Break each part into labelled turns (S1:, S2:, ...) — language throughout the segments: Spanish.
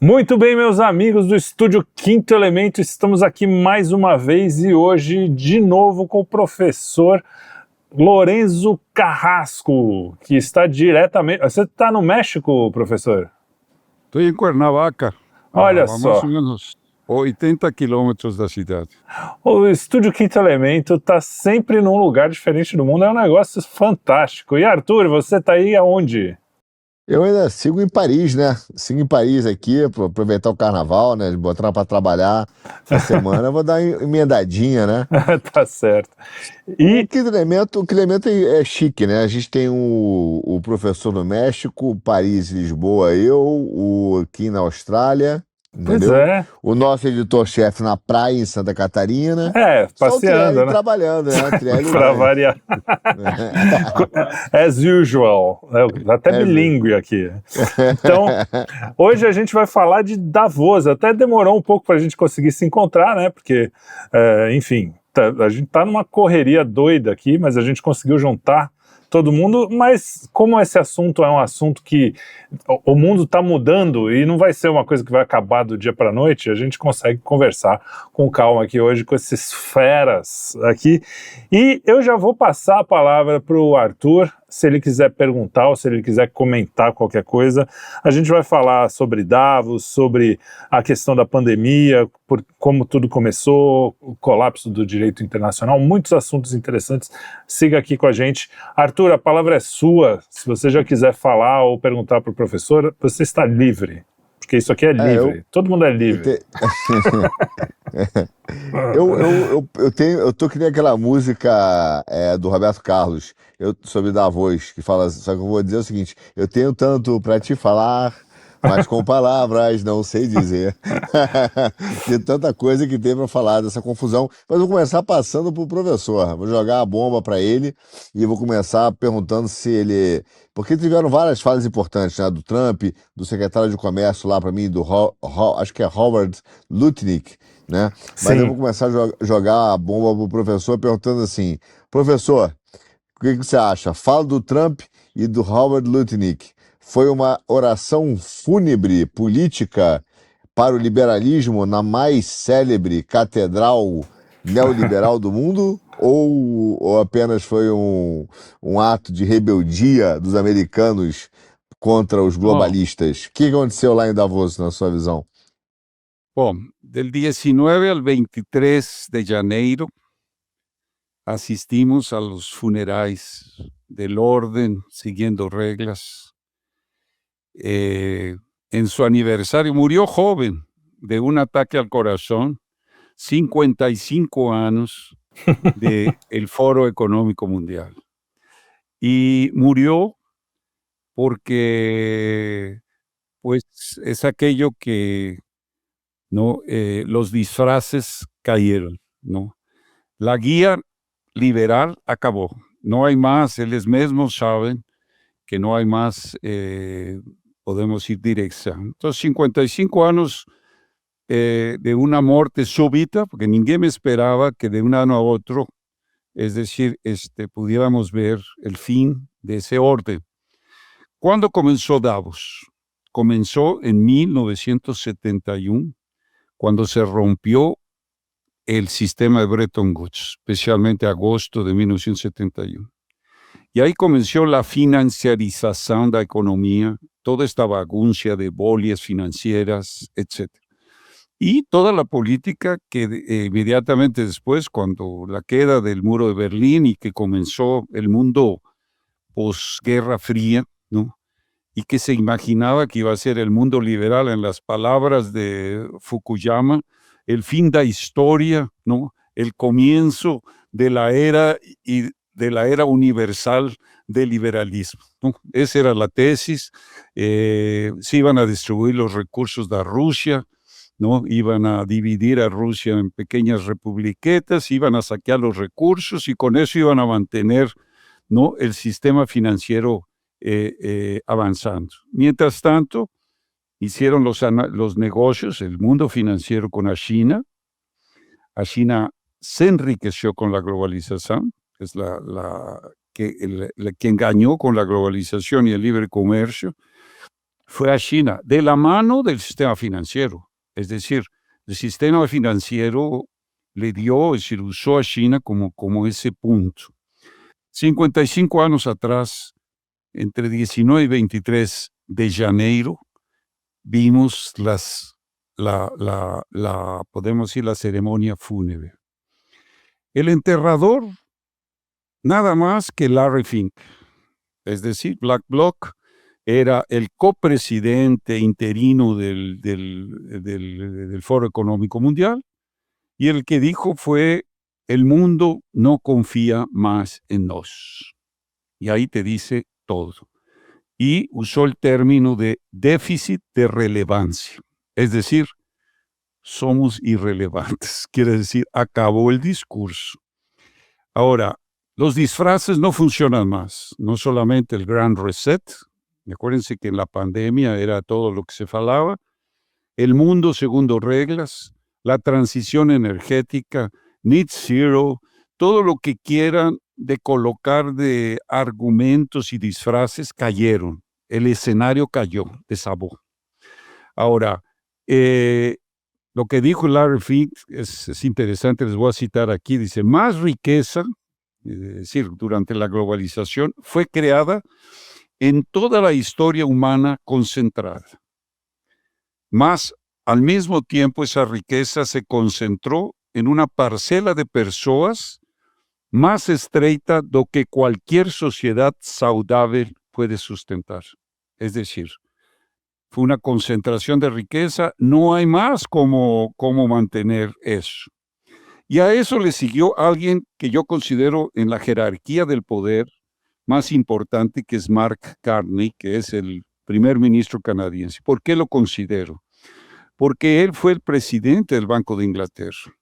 S1: Muito bem, meus amigos do Estúdio Quinto Elemento, estamos aqui mais uma vez e hoje de novo com o professor Lorenzo Carrasco, que está diretamente... Você está no México, professor?
S2: Estou em Cuernavaca,
S1: Olha
S2: a mais
S1: só,
S2: ou menos 80 quilômetros da cidade.
S1: o Estúdio Quinto Elemento está sempre num lugar diferente do mundo, é um negócio fantástico. E Arthur, você está aí aonde?
S3: Eu ainda sigo em Paris, né? Sigo em Paris aqui, para aproveitar o carnaval, né? Botar para trabalhar essa semana. Eu vou dar uma emendadinha, né?
S1: Tá certo.
S3: O Quinto Elemento é chique, né? A gente tem o professor no México, Paris, Lisboa, o aqui na Austrália,
S1: Pois
S3: entendeu?
S1: é,
S3: O nosso editor-chefe na praia em Santa Catarina. Só o
S1: passeando,
S3: Trielli
S1: né?
S3: trabalhando, né? Trielli
S1: Para
S3: ganha.
S1: variar. As usual, até bilíngue aqui. Então, hoje a gente vai falar de Davos. Até demorou um pouco para a gente conseguir se encontrar, né? Porque, enfim, a gente tá numa correria doida aqui, mas a gente conseguiu juntar todo mundo. Mas como esse assunto é um assunto que o mundo está mudando e não vai ser uma coisa que vai acabar do dia para a noite, a gente consegue conversar com calma aqui hoje com esses feras aqui. E eu já vou passar a palavra para o Arthur, se ele quiser perguntar ou se ele quiser comentar qualquer coisa. A gente vai falar sobre Davos, sobre a questão da pandemia, por como tudo começou, o colapso do direito internacional, muitos assuntos interessantes. Siga aqui com a gente. Arthur, a palavra é sua. Se você já quiser falar ou perguntar para o professor, você está livre. Porque isso aqui é livre. Todo mundo é livre.
S3: Eu tô que nem aquela música do Roberto Carlos, sobre Davos, que fala, só que eu vou dizer o seguinte: eu tenho tanto para te falar, mas com palavras não sei dizer. De tanta coisa que tem para falar dessa confusão. Mas vou começar passando pro professor. Vou jogar a bomba para ele e vou começar perguntando se ele... Porque tiveram várias falas importantes, né? Do Trump, do secretário de Comércio lá para mim, acho que é Howard Lutnick, né? Mas eu vou começar a jogar a bomba pro professor perguntando assim: professor, o que você acha? Fala do Trump e do Howard Lutnick. Foi uma oração fúnebre política para o liberalismo na mais célebre catedral neoliberal do mundo? Ou apenas foi um ato de rebeldia dos americanos contra os globalistas? O que aconteceu lá em Davos, na sua visão?
S2: Bom, del 19 al 23 de janeiro asistimos a los funerales del orden, siguiendo reglas. En su aniversario murió joven de un ataque al corazón, 55 años del Foro Económico Mundial. Y murió porque, pues, es aquello que, ¿no? Los disfraces cayeron, ¿no? La guía liberal acabó. No hay más, ellos mismos saben que no hay más, podemos ir dirección. Entonces, 55 años de una muerte súbita, porque ninguém me esperaba que de un año a otro, es decir, pudiéramos ver el fin de ese orden. ¿Cuándo comenzó Davos? Comenzó en 1971, cuando se rompió el sistema de Bretton Woods, especialmente agosto de 1971. Y ahí comenzó la financiarización de la economía, toda esta vaguncia de bolhas financieras, etc. Y toda la política que inmediatamente después, cuando la queda del muro de Berlín y que comenzó el mundo posguerra fría, ¿no? Y que se imaginaba que iba a ser el mundo liberal, en las palabras de Fukuyama, el fin de la historia, ¿no? El comienzo de la era universal del liberalismo, ¿no? Esa era la tesis. Se iban a distribuir los recursos de Rusia, ¿no? Iban a dividir a Rusia en pequeñas republiquetas, iban a saquear los recursos y con eso iban a mantener, ¿no? El sistema financiero avanzando. Mientras tanto, hicieron los negocios, el mundo financiero con la China. A China se enriqueció con la globalización, que es quien ganó con la globalización y el libre comercio. fue a China de la mano del sistema financiero. Es decir, el sistema financiero le dio, es decir, usó a China como ese punto. 55 años atrás, entre 19 y 23 de Janeiro, vimos podemos decir, la ceremonia fúnebre. El enterrador, nada más que Larry Fink, es decir, Black Bloc era el copresidente interino del Foro Económico Mundial, y el que dijo fue: el mundo no confía más en nos. Y ahí te dice todo. Y usó el término de déficit de relevancia. Es decir, somos irrelevantes. Quiere decir, acabó el discurso. Ahora, los disfraces no funcionan más. No solamente el Gran Reset. Acuérdense que en la pandemia era todo lo que se falaba. El mundo segundo reglas, la transición energética, Net Zero, todo lo que quieran de colocar de argumentos y disfraces cayeron. El escenario cayó, desabó. Ahora, lo que dijo Larry Fink es interesante, les voy a citar aquí, dice: más riqueza, es decir, durante la globalización, fue creada en toda la historia humana concentrada. Más, al mismo tiempo, esa riqueza se concentró en una parcela de personas más estreita do que cualquier sociedad saudável puede sustentar. Es decir, fue una concentración de riqueza, no hay más cómo mantener eso. Y a eso le siguió alguien que yo considero en la jerarquía del poder más importante, que es Mark Carney, que es el primer ministro canadiense. ¿Por qué lo considero? Porque él fue el presidente del Banco de Inglaterra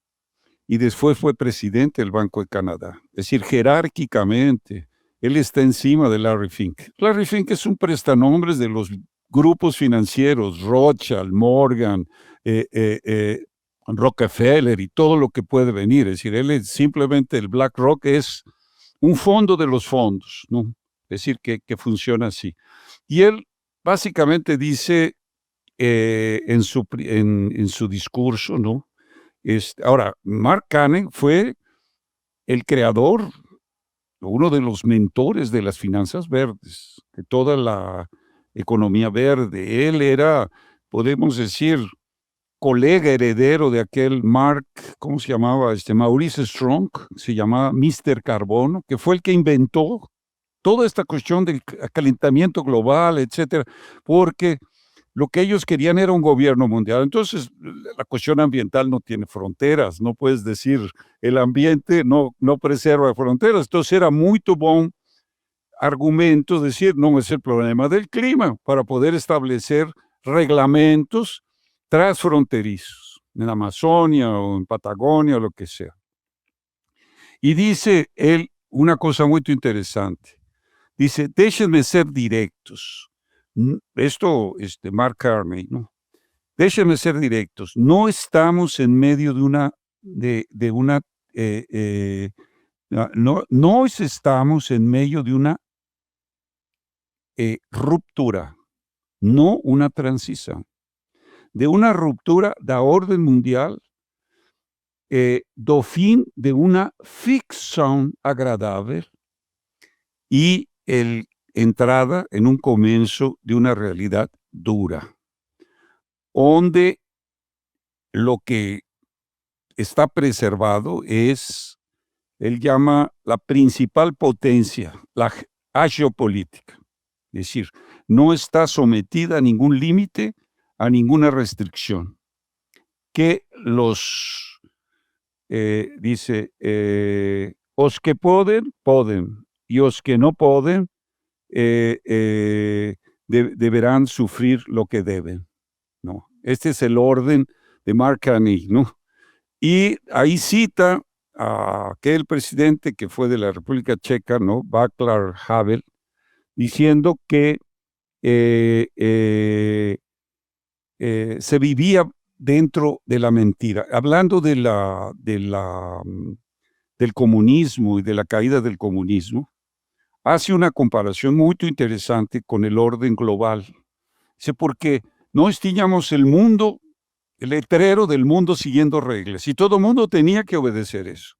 S2: y después fue presidente del Banco de Canadá. Es decir, jerárquicamente, él está encima de Larry Fink. Larry Fink es un prestanombres de los grupos financieros, Rothschild, Morgan, Rockefeller y todo lo que puede venir. Es decir, él es simplemente, el BlackRock es un fondo de los fondos, ¿no? Es decir, que funciona así. Y él básicamente dice en su discurso, ¿no? Ahora, Mark Carney fue el creador, uno de los mentores de las finanzas verdes, de toda la economía verde. Él era, podemos decir, colega heredero de aquel Mark, ¿cómo se llamaba? Maurice Strong, se llamaba Mr. Carbono, que fue el que inventó toda esta cuestión del calentamiento global, etcétera, porque lo que ellos querían era un gobierno mundial. Entonces, la cuestión ambiental no tiene fronteras, no puedes decir el ambiente no preserva fronteras. Entonces, era muy buen argumento decir, no es el problema del clima, para poder establecer reglamentos transfronterizos en Amazonia o en Patagonia o lo que sea. Y dice él una cosa muy interesante. Dice: déjenme ser directos. Esto, Mark Carney, ¿no? Déjenme ser directos. No estamos en medio de una, no estamos en medio de una ruptura, no una transición, de una ruptura da orden mundial, do fin de una ficción agradable y entrada en un comienzo de una realidad dura, donde lo que está preservado es, él llama la principal potencia, la geopolítica. Es decir, no está sometida a ningún límite, a ninguna restricción. Que dice, os que pueden, y os que no pueden, deberán sufrir lo que deben, ¿no? Este es el orden de Mark Carney, ¿no? Y ahí cita a aquel presidente que fue de la República Checa, ¿no? Václav Havel, diciendo que se vivía dentro de la mentira, hablando del comunismo y de la caída del comunismo. Hace una comparación muy interesante con el orden global. Dice, porque nós tínhamos el mundo, el letrero del mundo siguiendo reglas, y todo el mundo tenía que obedecer eso.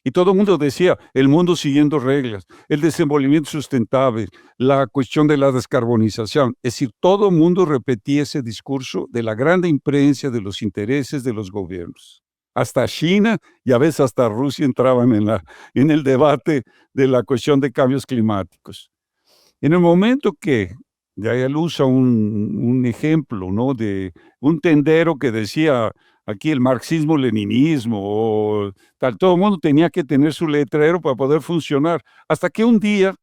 S2: Y todo el mundo decía, el mundo siguiendo reglas, el desenvolvimiento sustentable, la cuestión de la descarbonización. Es decir, todo el mundo repetía ese discurso de la grande imprensa de los intereses de los gobiernos. Hasta China y a veces hasta Rusia entraban en el debate de la cuestión de cambios climáticos. En el momento que, de ahí él usa un ejemplo, ¿no? De un tendero que decía aquí el marxismo-leninismo o tal, todo el mundo tenía que tener su letrero para poder funcionar, hasta que un día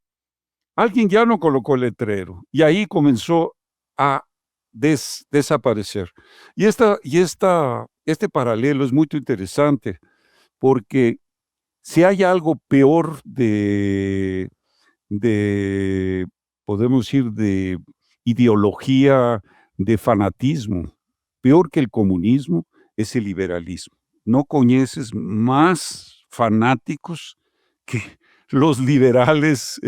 S2: alguien ya no colocó el letrero y ahí comenzó a desaparecer. Y este paralelo es muy interesante porque si hay algo peor podemos decir, de ideología, de fanatismo, peor que el comunismo, es el liberalismo. No conoces más fanáticos que los liberales,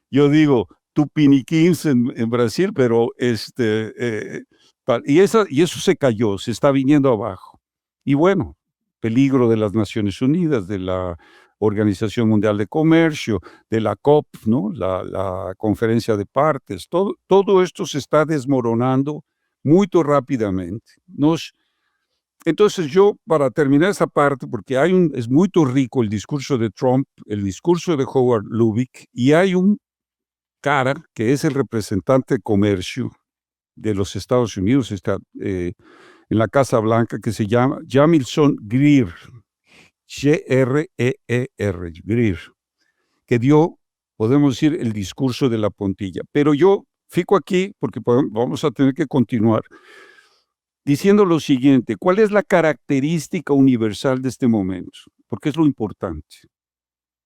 S2: yo digo, tupiniquins en Brasil, pero y eso se cayó, se está viniendo abajo. Y bueno, peligro de las Naciones Unidas, de la Organización Mundial de Comercio, de la COP, ¿no? La Conferencia de Partes, todo esto se está desmoronando muy rápidamente. Entonces yo, para terminar esa parte, porque es muy rico el discurso de Trump, el discurso de Howard Lubbock, y hay un cara que es el representante de comercio de los Estados Unidos, está en la Casa Blanca, que se llama Jamilson Greer, G-R-E-E-R, Greer, que dio, podemos decir, el discurso de la puntilla. Pero yo fico aquí porque vamos a tener que continuar diciendo lo siguiente: ¿cuál es la característica universal de este momento? Porque es lo importante.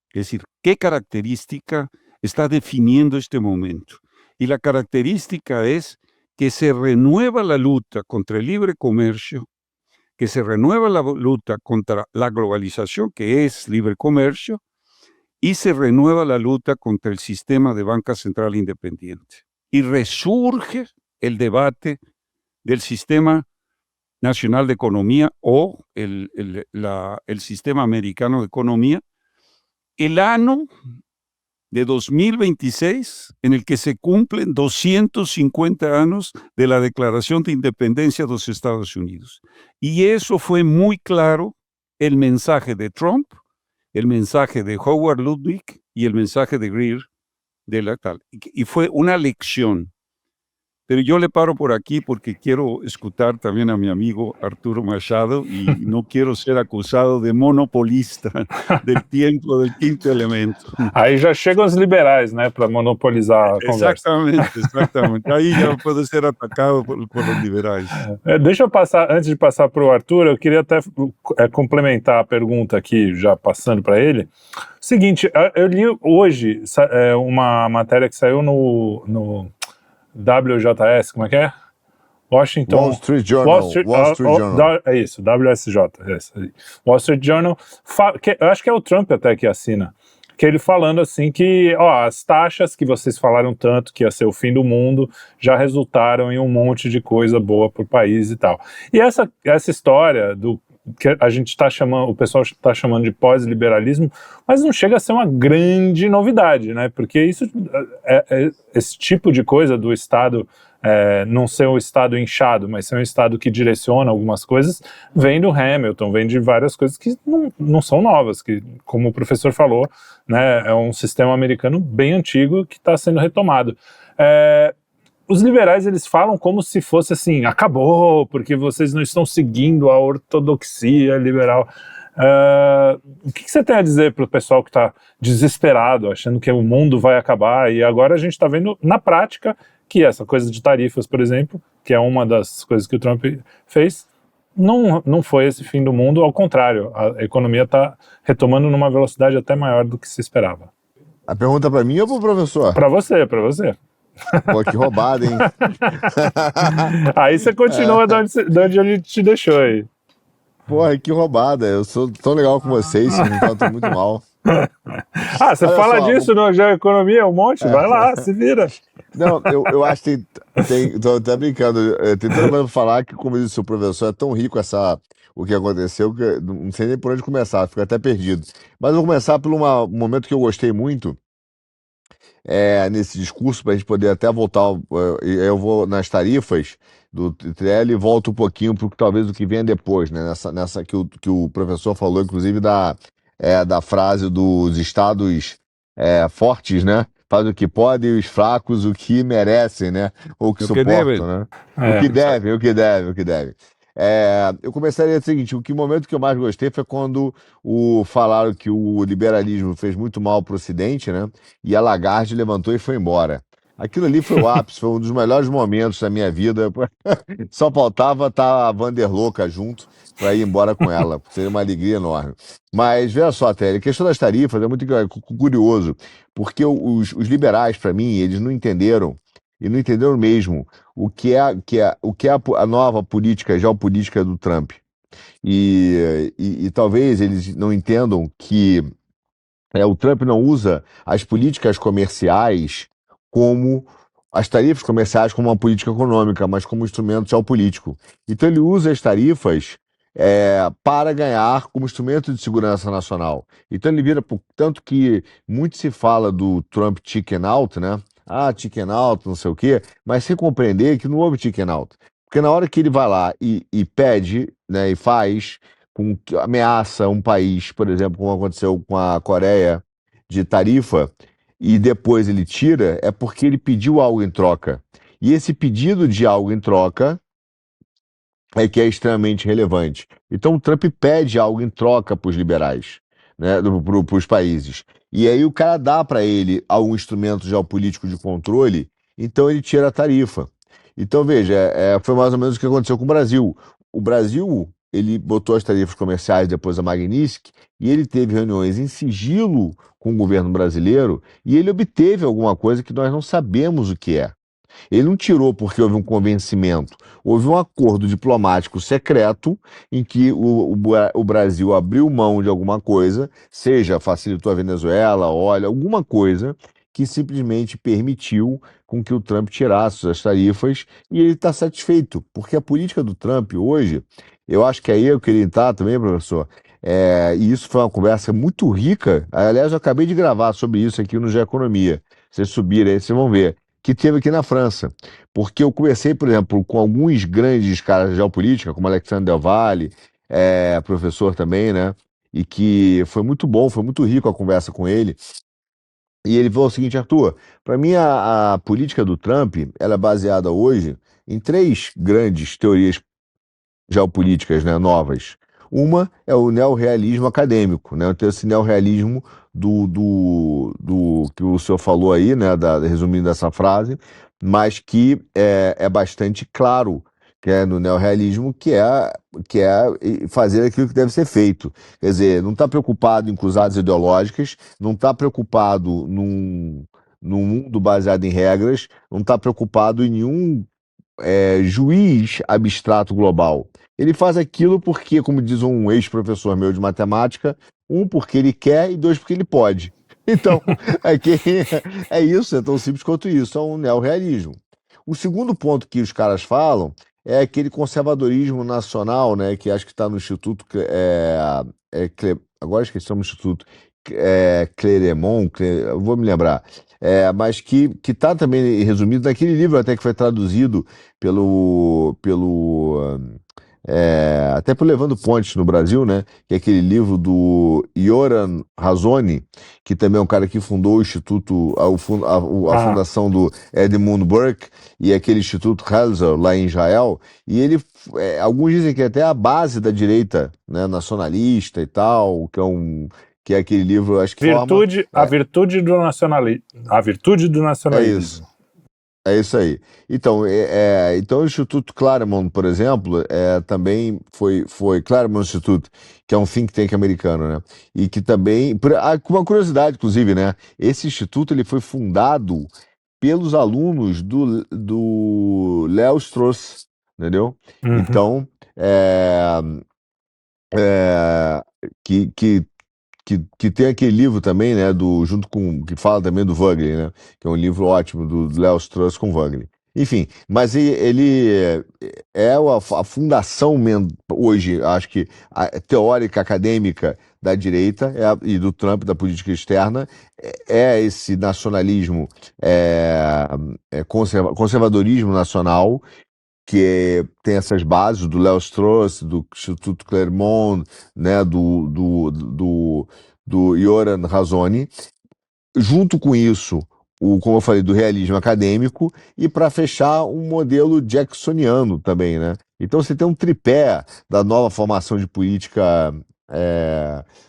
S2: Es decir, ¿qué característica está definiendo este momento? Y la característica es que se renueva la lucha contra el libre comercio, que se renueva la lucha contra la globalización, que es libre comercio, y se renueva la lucha contra el sistema de banca central independiente. Y resurge el debate del sistema nacional de economía o el sistema americano de economía, el año de 2026, en el que se cumplen 250 años de la Declaración de Independencia de los Estados Unidos. Y eso fue muy claro el mensaje de Trump, el mensaje de Howard Lubbock y el mensaje de Greer de la tal. Y fue una lección. Pero yo le paro por aquí porque quiero escuchar también a mi amigo Arturo Machado y no quiero ser acusado de monopolista del tiempo del quinto elemento.
S1: Aí já chegam os liberais, né, para monopolizar a conversa.
S2: Exatamente. Aí já pode ser atacado por os liberais.
S1: Deixa eu passar, antes de passar para o Arthur, eu queria até complementar a pergunta aqui, já passando para ele. Seguinte, eu li hoje uma matéria que saiu no WJS, como é que é? Washington...
S3: Wall Street Journal.
S1: Journal. É isso, WSJ. Wall Street Journal. Eu acho que é o Trump até que assina. Que ele falando assim que as taxas que vocês falaram tanto que ia ser o fim do mundo já resultaram em um monte de coisa boa para o país e tal. E essa história do que a gente está chamando, o pessoal está chamando de pós-liberalismo, mas não chega a ser uma grande novidade, né? Porque isso, esse tipo de coisa do Estado não ser um Estado inchado, mas ser um Estado que direciona algumas coisas, vem do Hamilton, vem de várias coisas que não são novas, que, como o professor falou, né, é um sistema americano bem antigo que está sendo retomado. Os liberais, eles falam como se fosse assim, acabou, porque vocês não estão seguindo a ortodoxia liberal. O que você tem a dizer para o pessoal que está desesperado, achando que o mundo vai acabar, e agora a gente está vendo na prática que essa coisa de tarifas, por exemplo, que é uma das coisas que o Trump fez, não foi esse fim do mundo, ao contrário, a economia está retomando numa velocidade até maior do que se esperava.
S3: A pergunta para mim ou para o professor?
S1: Para você, para você.
S3: Pô, que roubada, hein?
S1: Aí você continua de onde ele te deixou aí.
S3: Porra, que roubada. Eu sou tão legal com vocês, me tratam muito mal.
S1: Ah, você
S3: Olha
S1: fala
S3: só,
S1: disso no Geoeconomia um monte? Vai lá, se vira.
S3: não, eu acho que tô até brincando, tem tanta coisa pra falar que, como disse o professor, é tão rico o que aconteceu que eu não sei nem por onde começar, fico até perdido. Mas eu vou começar por um momento que eu gostei muito, nesse discurso, para a gente poder até voltar. Eu vou nas tarifas do TREL e volto um pouquinho para talvez o que venha depois, né? Nessa que o professor falou, inclusive, da frase dos estados fortes, né? Faz o que podem e os fracos o que merecem, né? Ou o que
S2: Lo que
S3: suportam,
S2: deben.
S3: né? O
S1: É,
S3: que devem, o que devem, o que devem. Eu começaria o seguinte: o momento que eu mais gostei foi quando falaram que o liberalismo fez muito mal para o Ocidente, né? E a Lagarde levantou e foi embora. Aquilo ali foi o ápice, foi um dos melhores momentos da minha vida. Só faltava estar a Vanderlouca junto para ir embora com ela. Seria uma alegria enorme. Mas veja só, Télio, a questão das tarifas é muito curioso, porque os liberais, para mim, eles não entenderam, e não entenderam mesmo, o que é a nova política, geopolítica do Trump. E talvez eles não entendam que o Trump não usa as políticas comerciais como as tarifas comerciais como uma política econômica, mas como instrumento geopolítico. Então ele usa as tarifas para ganhar como instrumento de segurança nacional. Então ele vira, tanto que muito se fala do Trump chicken out, né? Ah, chicken out, não sei o quê, mas sem compreender que não houve chicken out. Porque na hora que ele vai lá e pede, né, e faz que ameaça um país, por exemplo, como aconteceu com a Coreia, de tarifa, e depois ele tira, é porque ele pediu algo em troca. E esse pedido de algo em troca é que é extremamente relevante. Então o Trump pede algo em troca para os liberais, né, para os países. E aí o cara dá para ele algum instrumento geopolítico de controle, então ele tira a tarifa. Então veja, foi mais ou menos o que aconteceu com o Brasil. O Brasil, ele botou as tarifas comerciais depois da Magnitsky e ele teve reuniões em sigilo com o governo brasileiro e ele obteve alguma coisa que nós não sabemos o que é. Ele não tirou porque houve um convencimento. Houve um acordo diplomático secreto em que o Brasil abriu mão de alguma coisa, seja facilitou a Venezuela, olha, alguma coisa que simplesmente permitiu com que o Trump tirasse as tarifas e ele está satisfeito, porque a política do Trump hoje, eu acho que aí eu queria entrar também, professor, e isso foi uma conversa muito rica. Aliás, eu acabei de gravar sobre isso aqui no Geoeconomia. Vocês subirem aí, vocês vão ver que teve aqui na França. Porque eu conversei, por exemplo, com alguns grandes caras de geopolítica, como Alexandre Del Valle, professor também, né? E que foi muito bom, foi muito rico a conversa com ele. E ele falou o seguinte, Arthur, para mim a política do Trump, ela é baseada hoje em três grandes teorias geopolíticas, né, novas. Uma é o neorrealismo acadêmico, né? Então, esse neorrealismo do que o senhor falou aí, né, resumindo essa frase, mas que é bastante claro, que é no neorrealismo, que é fazer aquilo que deve ser feito. Quer dizer, não está preocupado em cruzadas ideológicas, não está preocupado num mundo baseado em regras, não está preocupado em nenhum juiz abstrato global. Ele faz aquilo porque, como diz um ex-professor meu de matemática, um, porque ele quer e dois, porque ele pode. Então, é isso, é tão simples quanto isso, é um neorrealismo. O segundo ponto que os caras falam é aquele conservadorismo nacional, né, que acho que está no Instituto, agora esqueci o nome do Instituto, Clermont, eu vou me lembrar, mas que está também resumido naquele livro até que foi traduzido até por Levando Pontes no Brasil, né? Que é aquele livro do Yoram Razoni, que também é um cara que fundou o Instituto, a
S1: Ah,
S3: fundação do Edmund Burke e aquele Instituto Herzl lá em Israel. E ele, alguns dizem que é até a base da direita, né, nacionalista e tal, que é aquele livro, acho que forma.
S1: a virtude do nacionalismo. A virtude do
S3: É isso.
S1: nacionalismo.
S3: É isso aí. Então, então o Instituto Claremont, por exemplo, também foi Claremont Institute, que é um think tank americano, né? E que também, com uma curiosidade, inclusive, né? Esse instituto ele foi fundado pelos alunos do Léo Strauss, entendeu?
S1: Uhum.
S3: Então, é, é, que que tem aquele livro também, né, junto com, que fala também do Wögling, né, que é um livro ótimo do Léo Strauss com Wögling. Enfim, mas ele é a fundação hoje, acho que a teórica, acadêmica da direita e do Trump, da política externa, é esse nacionalismo, conservadorismo nacional, que tem essas bases do Léo Strauss, do Instituto Claremont, né, do Yoram Razoni. Junto com isso, como eu falei, do realismo acadêmico, e para fechar, um modelo jacksoniano também, né? Então você tem um tripé da nova formação de política,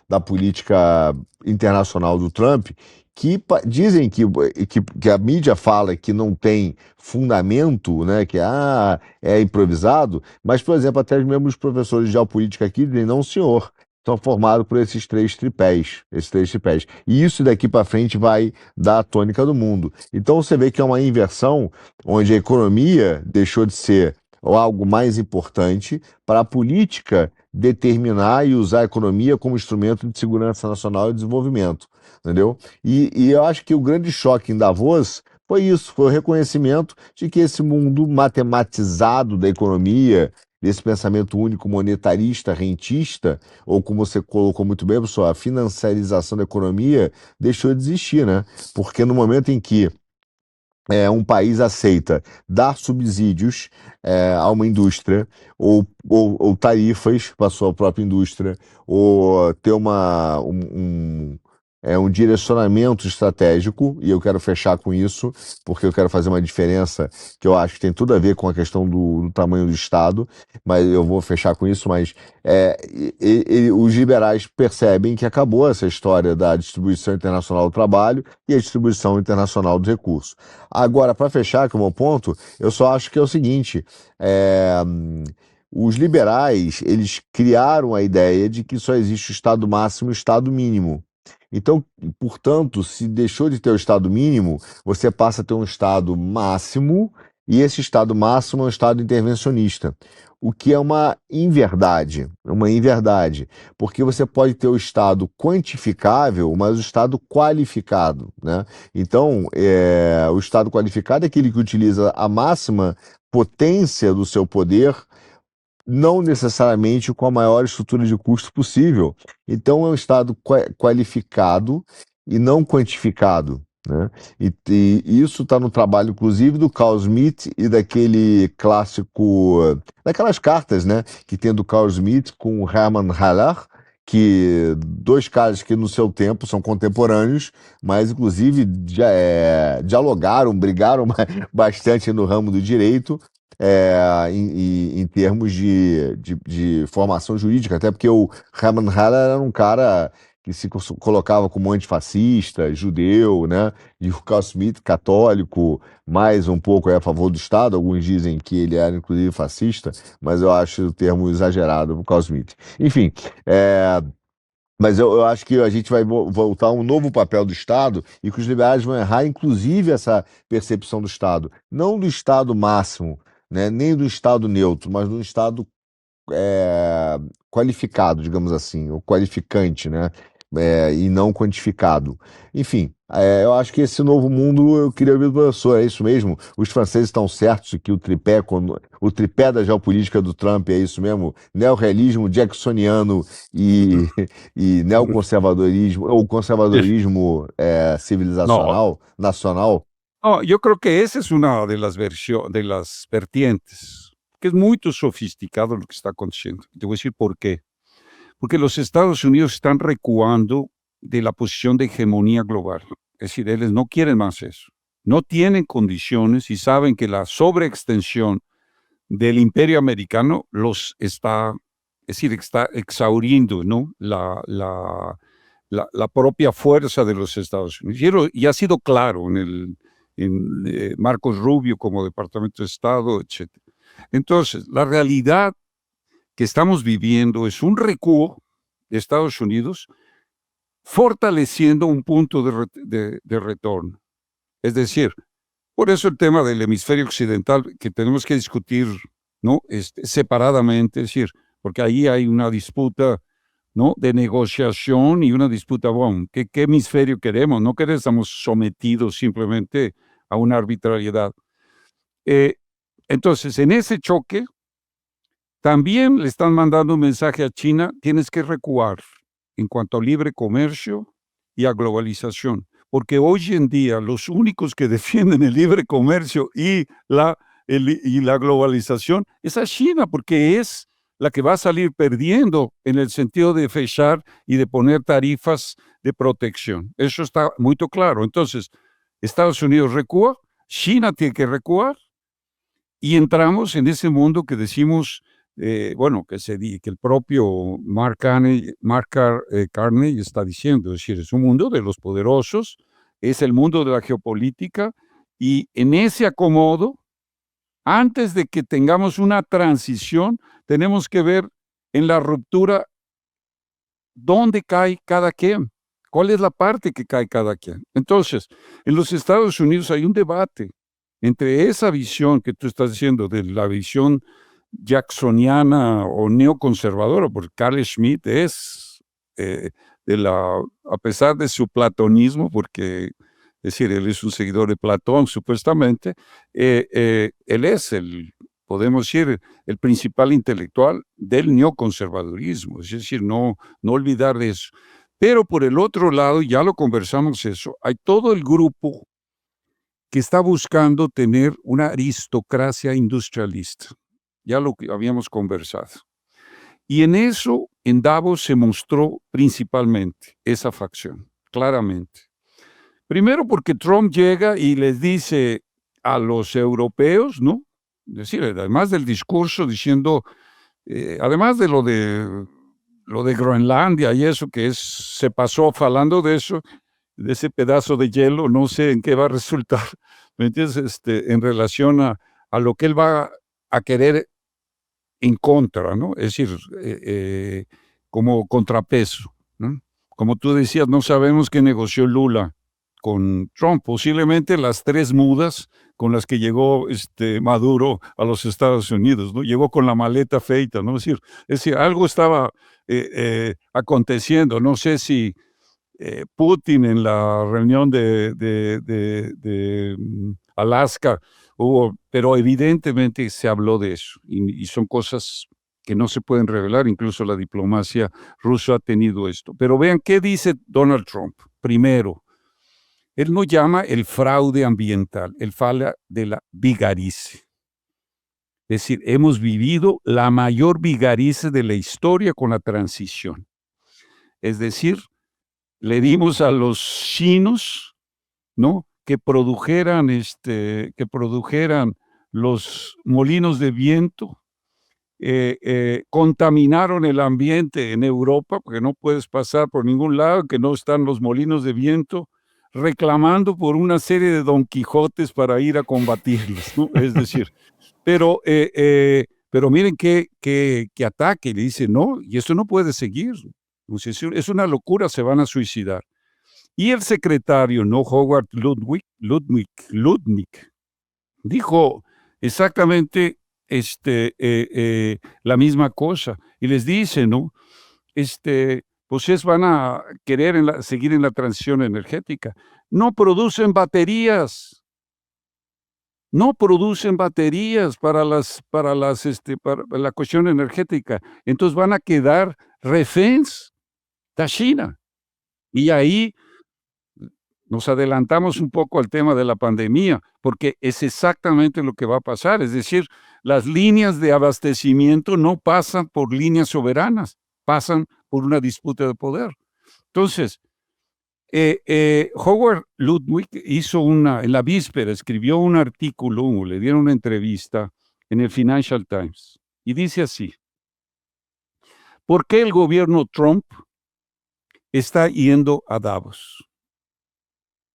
S3: da política internacional do Trump, que dizem que a mídia fala que não tem fundamento, né? Que é improvisado, mas, por exemplo, até mesmo os professores de geopolítica aqui dizem, não, senhor. São formados por esses três tripés. E isso daqui para frente vai dar a tônica do mundo. Então você vê que é uma inversão onde a economia deixou de ser algo mais importante para a política determinar e usar a economia como instrumento de segurança nacional e desenvolvimento, entendeu? E eu acho que o grande choque em Davos foi isso, foi o reconhecimento de que esse mundo matematizado da economia, desse pensamento único monetarista, rentista, ou como você colocou muito bem, pessoal, a financiarização da economia deixou de existir, né? Porque no momento em que um país aceita dar subsídios a uma indústria ou tarifas para a sua própria indústria, ou ter um direcionamento estratégico, e eu quero fechar com isso, porque eu quero fazer uma diferença que eu acho que tem tudo a ver com a questão do tamanho do Estado, mas eu vou fechar com isso, mas os liberais percebem que acabou essa história da distribuição internacional do trabalho e a distribuição internacional dos recursos. Agora, para fechar, que é o meu ponto, eu só acho que é o seguinte, os liberais, eles criaram a ideia de que só existe o Estado máximo e o Estado mínimo. Então, portanto, se deixou de ter o Estado mínimo, você passa a ter um Estado máximo, e esse Estado máximo é um Estado intervencionista, o que é uma inverdade, porque você pode ter o Estado quantificável, mas o Estado qualificado, né? Então, o Estado qualificado é aquele que utiliza a máxima potência do seu poder, não necessariamente com a maior estrutura de custo possível. Então, é um Estado qualificado e não quantificado, né? E isso está no trabalho, inclusive, do Carl Schmitt e daquele clássico, daquelas cartas, né, que tem do Carl Schmitt com o Hermann Haller, que dois caras que no seu tempo são contemporâneos, mas inclusive dialogaram, brigaram bastante no ramo do direito, em termos de formação jurídica, até porque o Hermann Haller era um cara que se colocava como antifascista, judeu, né? E o Carl Schmitt, católico, mais um pouco a favor do Estado. Alguns dizem que ele era, inclusive, fascista, mas eu acho o termo exagerado para o Carl Schmitt. Enfim, mas eu acho que a gente vai voltar a um novo papel do Estado e que os liberais vão errar, inclusive, essa percepção do Estado. Não do Estado máximo, né? Nem do Estado neutro, mas do Estado qualificado, digamos assim, ou qualificante, né? E não quantificado. Enfim, eu acho que esse novo mundo, eu queria ouvir do professor, é isso mesmo? Os franceses estão certos de que o tripé da geopolítica do Trump é isso mesmo? Neorrealismo jacksoniano e neoconservadorismo, ou conservadorismo civilizacional, nacional?
S2: No, yo creo que esa es una de las vertientes, que es muy sofisticado lo que está aconteciendo. Te voy a decir por qué. Porque los Estados Unidos están recuando de la posición de hegemonía global. Es decir, ellos no quieren más eso. No tienen condiciones y saben que la sobreextensión del imperio americano los está, es decir, está exhauriendo, ¿no? la propia fuerza de los Estados Unidos. Y ha sido claro en Marcos Rubio como Departamento de Estado, etc. Entonces, la realidad que estamos viviendo es un recuo de Estados Unidos fortaleciendo un punto de retorno. Es decir, por eso el tema del hemisferio occidental que tenemos que discutir, ¿no? Separadamente, es decir, porque ahí hay una disputa ¿no? De negociación y una disputa. Bueno, ¿qué hemisferio queremos? No queremos, estamos sometidos simplemente a una arbitrariedad. Entonces, en ese choque, también le están mandando un mensaje a China: tienes que recuar en cuanto a libre comercio y a globalización, porque hoy en día los únicos que defienden el libre comercio y la globalización es a China, porque es la que va a salir perdiendo en el sentido de fechar y de poner tarifas de protección. Eso está muy claro. Entonces, Estados Unidos recúa, China tiene que recuar, y entramos en ese mundo que decimos, que el propio Mark Carney está diciendo, es decir, es un mundo de los poderosos, es el mundo de la geopolítica, y en ese acomodo, antes de que tengamos una transición, tenemos que ver en la ruptura dónde cae cada quien, cuál es la parte que cae cada quien. Entonces, en los Estados Unidos hay un debate entre esa visión que tú estás diciendo, de la visión jacksoniana o neoconservadora, porque Carl Schmitt es, a pesar de su platonismo, porque, es decir, él es un seguidor de Platón, supuestamente, él es podemos decir, el principal intelectual del neoconservadurismo, es decir, no olvidar de eso. Pero por el otro lado, ya lo conversamos eso, hay todo el grupo que está buscando tener una aristocracia industrialista. Ya lo que habíamos conversado. Y en eso, en Davos se mostró principalmente esa facción, claramente. Primero porque Trump llega y les dice a los europeos, ¿no? Es decir, además del discurso diciendo, además de lo de Groenlandia y eso, se pasó hablando de eso, de ese pedazo de hielo, no sé en qué va a resultar, ¿me entiendes? En relación a lo que él va a querer en contra, ¿no? Es decir, como contrapeso, ¿no? Como tú decías, no sabemos qué negoció Lula con Trump, posiblemente las 3 mudas con las que llegó Maduro a los Estados Unidos, ¿no? Llegó con la maleta feita, ¿no? Es decir, algo estaba aconteciendo, no sé si Putin en la reunión de Alaska pero evidentemente se habló de eso y son cosas que no se pueden revelar, incluso la diplomacia rusa ha tenido esto. Pero vean qué dice Donald Trump. Primero, él no llama el fraude ambiental, él fala de la vigarice. Es decir, hemos vivido la mayor vigarice de la historia con la transición. Es decir, le dimos a los chinos, ¿no?, que produjeran los molinos de viento, contaminaron el ambiente en Europa, porque no puedes pasar por ningún lado que no están los molinos de viento, reclamando por una serie de Don Quijotes para ir a combatirlos, ¿no? Es decir, pero miren qué ataque, le dice, no, y esto no puede seguir, es una locura, se van a suicidar. Y el secretario, ¿no?, Howard Lutnick, dijo exactamente la misma cosa. Y les dice, ¿no?, pues van a querer seguir en la transición energética. No producen baterías. No producen baterías para la cuestión energética. Entonces van a quedar reféns de China. Y ahí nos adelantamos un poco al tema de la pandemia, porque es exactamente lo que va a pasar. Es decir, las líneas de abastecimiento no pasan por líneas soberanas, pasan por una disputa de poder. Entonces, Howard Lutnick en la víspera, escribió un artículo, le dieron una entrevista en el Financial Times, y dice así: ¿por qué el gobierno Trump está yendo a Davos?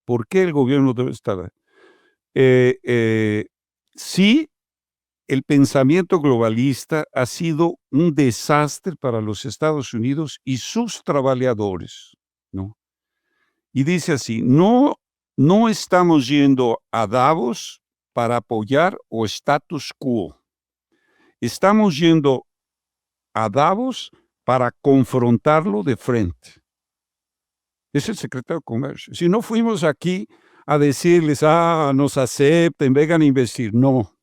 S2: ¿Por qué el gobierno debe estar? Sí, el pensamiento globalista ha sido un desastre para los Estados Unidos y sus trabajadores, ¿no? Y dice así: no estamos yendo a Davos para apoyar o status quo. Estamos yendo a Davos para confrontarlo de frente. Es el secretario de Comercio. Si no fuimos aquí a decirles, nos acepten, vengan a investir. No,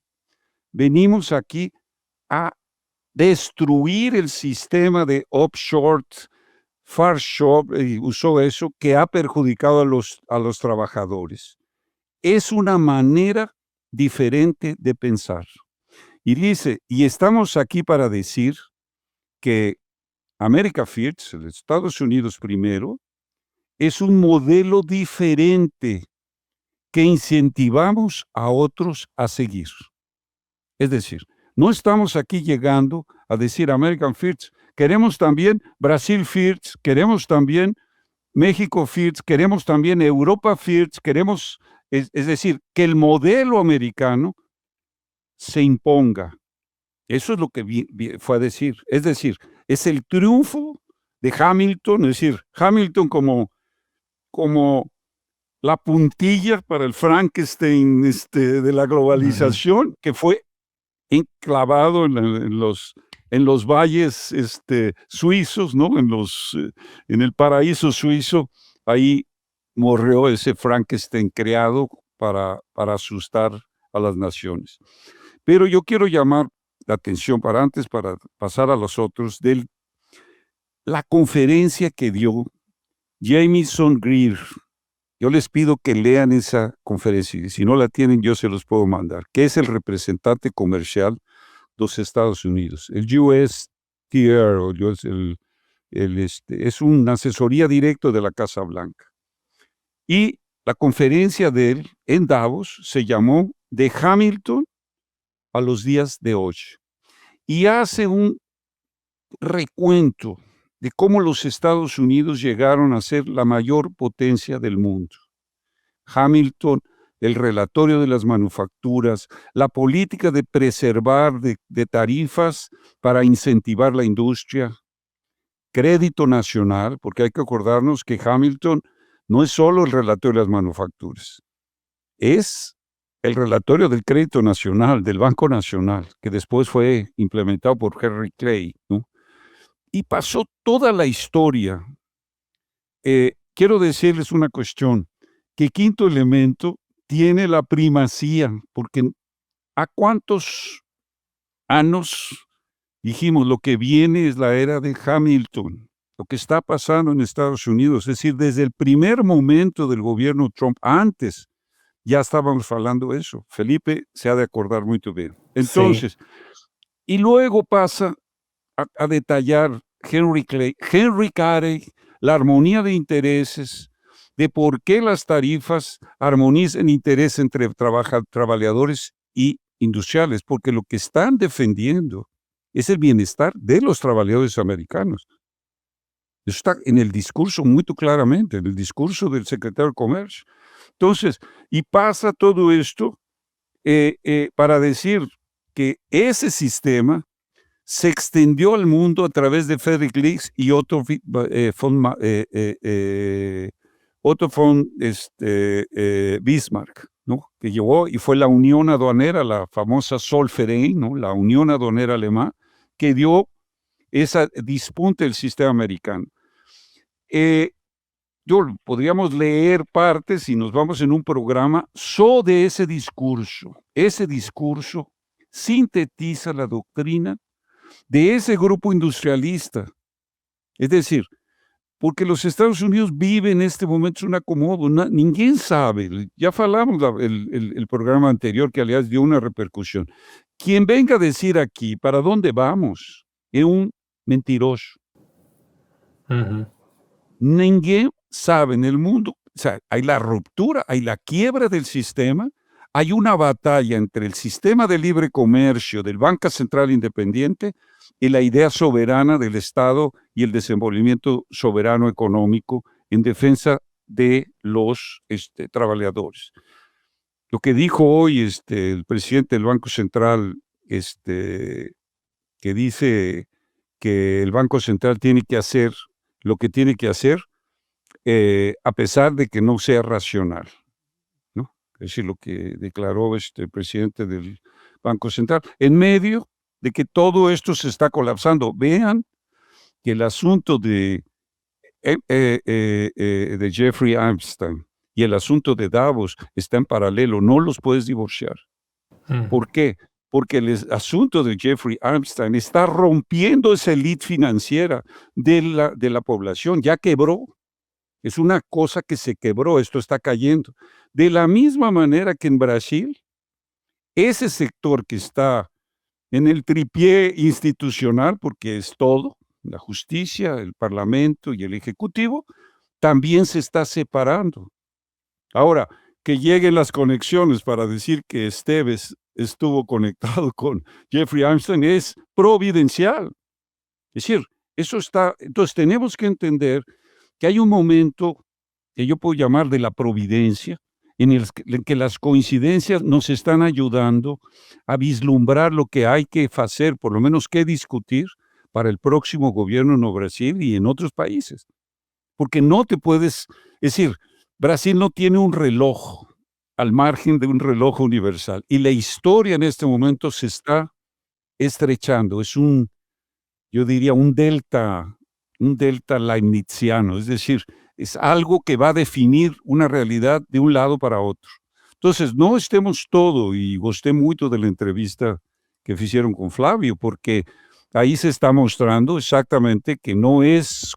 S2: venimos aquí a destruir el sistema de offshore, farshore, y usó eso, que ha perjudicado a los trabajadores. Es una manera diferente de pensar. Y dice, y estamos aquí para decir que America First, Estados Unidos primero, es un modelo diferente que incentivamos a otros a seguir. Es decir, no estamos aquí llegando a decir American First, queremos también Brasil First, queremos también México First, queremos también Europa First, queremos, es decir, que el modelo americano se imponga. Eso es lo que fue a decir. Es decir, es el triunfo de Hamilton, es decir, Hamilton como la puntilla para el Frankenstein de la globalización, que fue enclavado en los valles suizos, ¿no? En el paraíso suizo, ahí murió ese Frankenstein creado para asustar a las naciones. Pero yo quiero llamar la atención para pasar a los otros, de la conferencia que dio Jamieson Greer. Yo les pido que lean esa conferencia, y si no la tienen, yo se los puedo mandar, que es el representante comercial de los Estados Unidos, el USTR, es una asesoría directa de la Casa Blanca. Y la conferencia de él en Davos se llamó De Hamilton a los días de hoy. Y hace un recuento de cómo los Estados Unidos llegaron a ser la mayor potencia del mundo. Hamilton, el relatorio de las manufacturas, la política de preservar de tarifas para incentivar la industria, crédito nacional, porque hay que acordarnos que Hamilton no es solo el relatorio de las manufacturas, es el relatorio del crédito nacional, del Banco Nacional, que después fue implementado por Henry Clay, ¿no? Y pasó toda la historia. Quiero decirles una cuestión, que Quinto Elemento tiene la primacía, porque ¿a cuántos años dijimos lo que viene es la era de Hamilton? Lo que está pasando en Estados Unidos, es decir, desde el primer momento del gobierno Trump, antes ya estábamos hablando de eso. Felipe se ha de acordar muy bien. Entonces, sí. Y luego pasa a detallar Henry Carey, la armonía de intereses, de por qué las tarifas armonizan interés entre trabajadores y industriales, porque lo que están defendiendo es el bienestar de los trabajadores americanos. Eso está en el discurso muy claramente, en el discurso del secretario de Comercio. Entonces, y pasa todo esto para decir que ese sistema se extendió al mundo a través de Friedrich List y Otto von Bismarck, ¿no? Que llevó y fue la Unión Aduanera, la famosa Zollverein, ¿no? La Unión Aduanera Alemana, que dio esa disputa del sistema americano. Podríamos leer partes y nos vamos en un programa de ese discurso. Ese discurso sintetiza la doctrina de ese grupo industrialista. Es decir, porque los Estados Unidos viven en este momento un acomodo, ninguém sabe. Ya hablamos el programa anterior que aliás dio una repercusión. Quien venga a decir aquí para dónde vamos es un mentiroso. Ninguém sabe en el mundo, o sea, hay la ruptura, hay la quiebra del sistema, hay una batalla entre el sistema de libre comercio del Banco Central Independiente y la idea soberana del Estado y el desenvolvimiento soberano económico en defensa de los trabajadores. Lo que dijo hoy el presidente del Banco Central, que dice que el Banco Central tiene que hacer lo que tiene que hacer, a pesar de que no sea racional, ¿no? Es decir, lo que declaró el presidente del Banco Central, en medio de que todo esto se está colapsando. Vean que el asunto de Jeffrey Epstein y el asunto de Davos está en paralelo, no los puedes divorciar. ¿Por qué? Porque el asunto de Jeffrey Epstein está rompiendo esa élite financiera de la población, ya quebró. Es una cosa que se quebró, esto está cayendo. De la misma manera que en Brasil, ese sector que está en el tripié institucional, porque es todo, la justicia, el parlamento y el ejecutivo, también se está separando. Ahora, que lleguen las conexiones para decir que Esteves estuvo conectado con Jeffrey Epstein es providencial. Es decir, eso está, entonces tenemos que entender que hay un momento que yo puedo llamar de la providencia, en el que las coincidencias nos están ayudando a vislumbrar lo que hay que hacer, por lo menos que discutir para el próximo gobierno en Brasil y en otros países. Porque no te puedes, es decir, Brasil no tiene un reloj al margen de un reloj universal y la historia en este momento se está estrechando. Es yo diría, un delta leibniziano, es decir, es algo que va a definir una realidad de un lado para otro. Entonces, no estemos todo, y gosté mucho de la entrevista que hicieron con Flavio, porque ahí se está mostrando exactamente que no es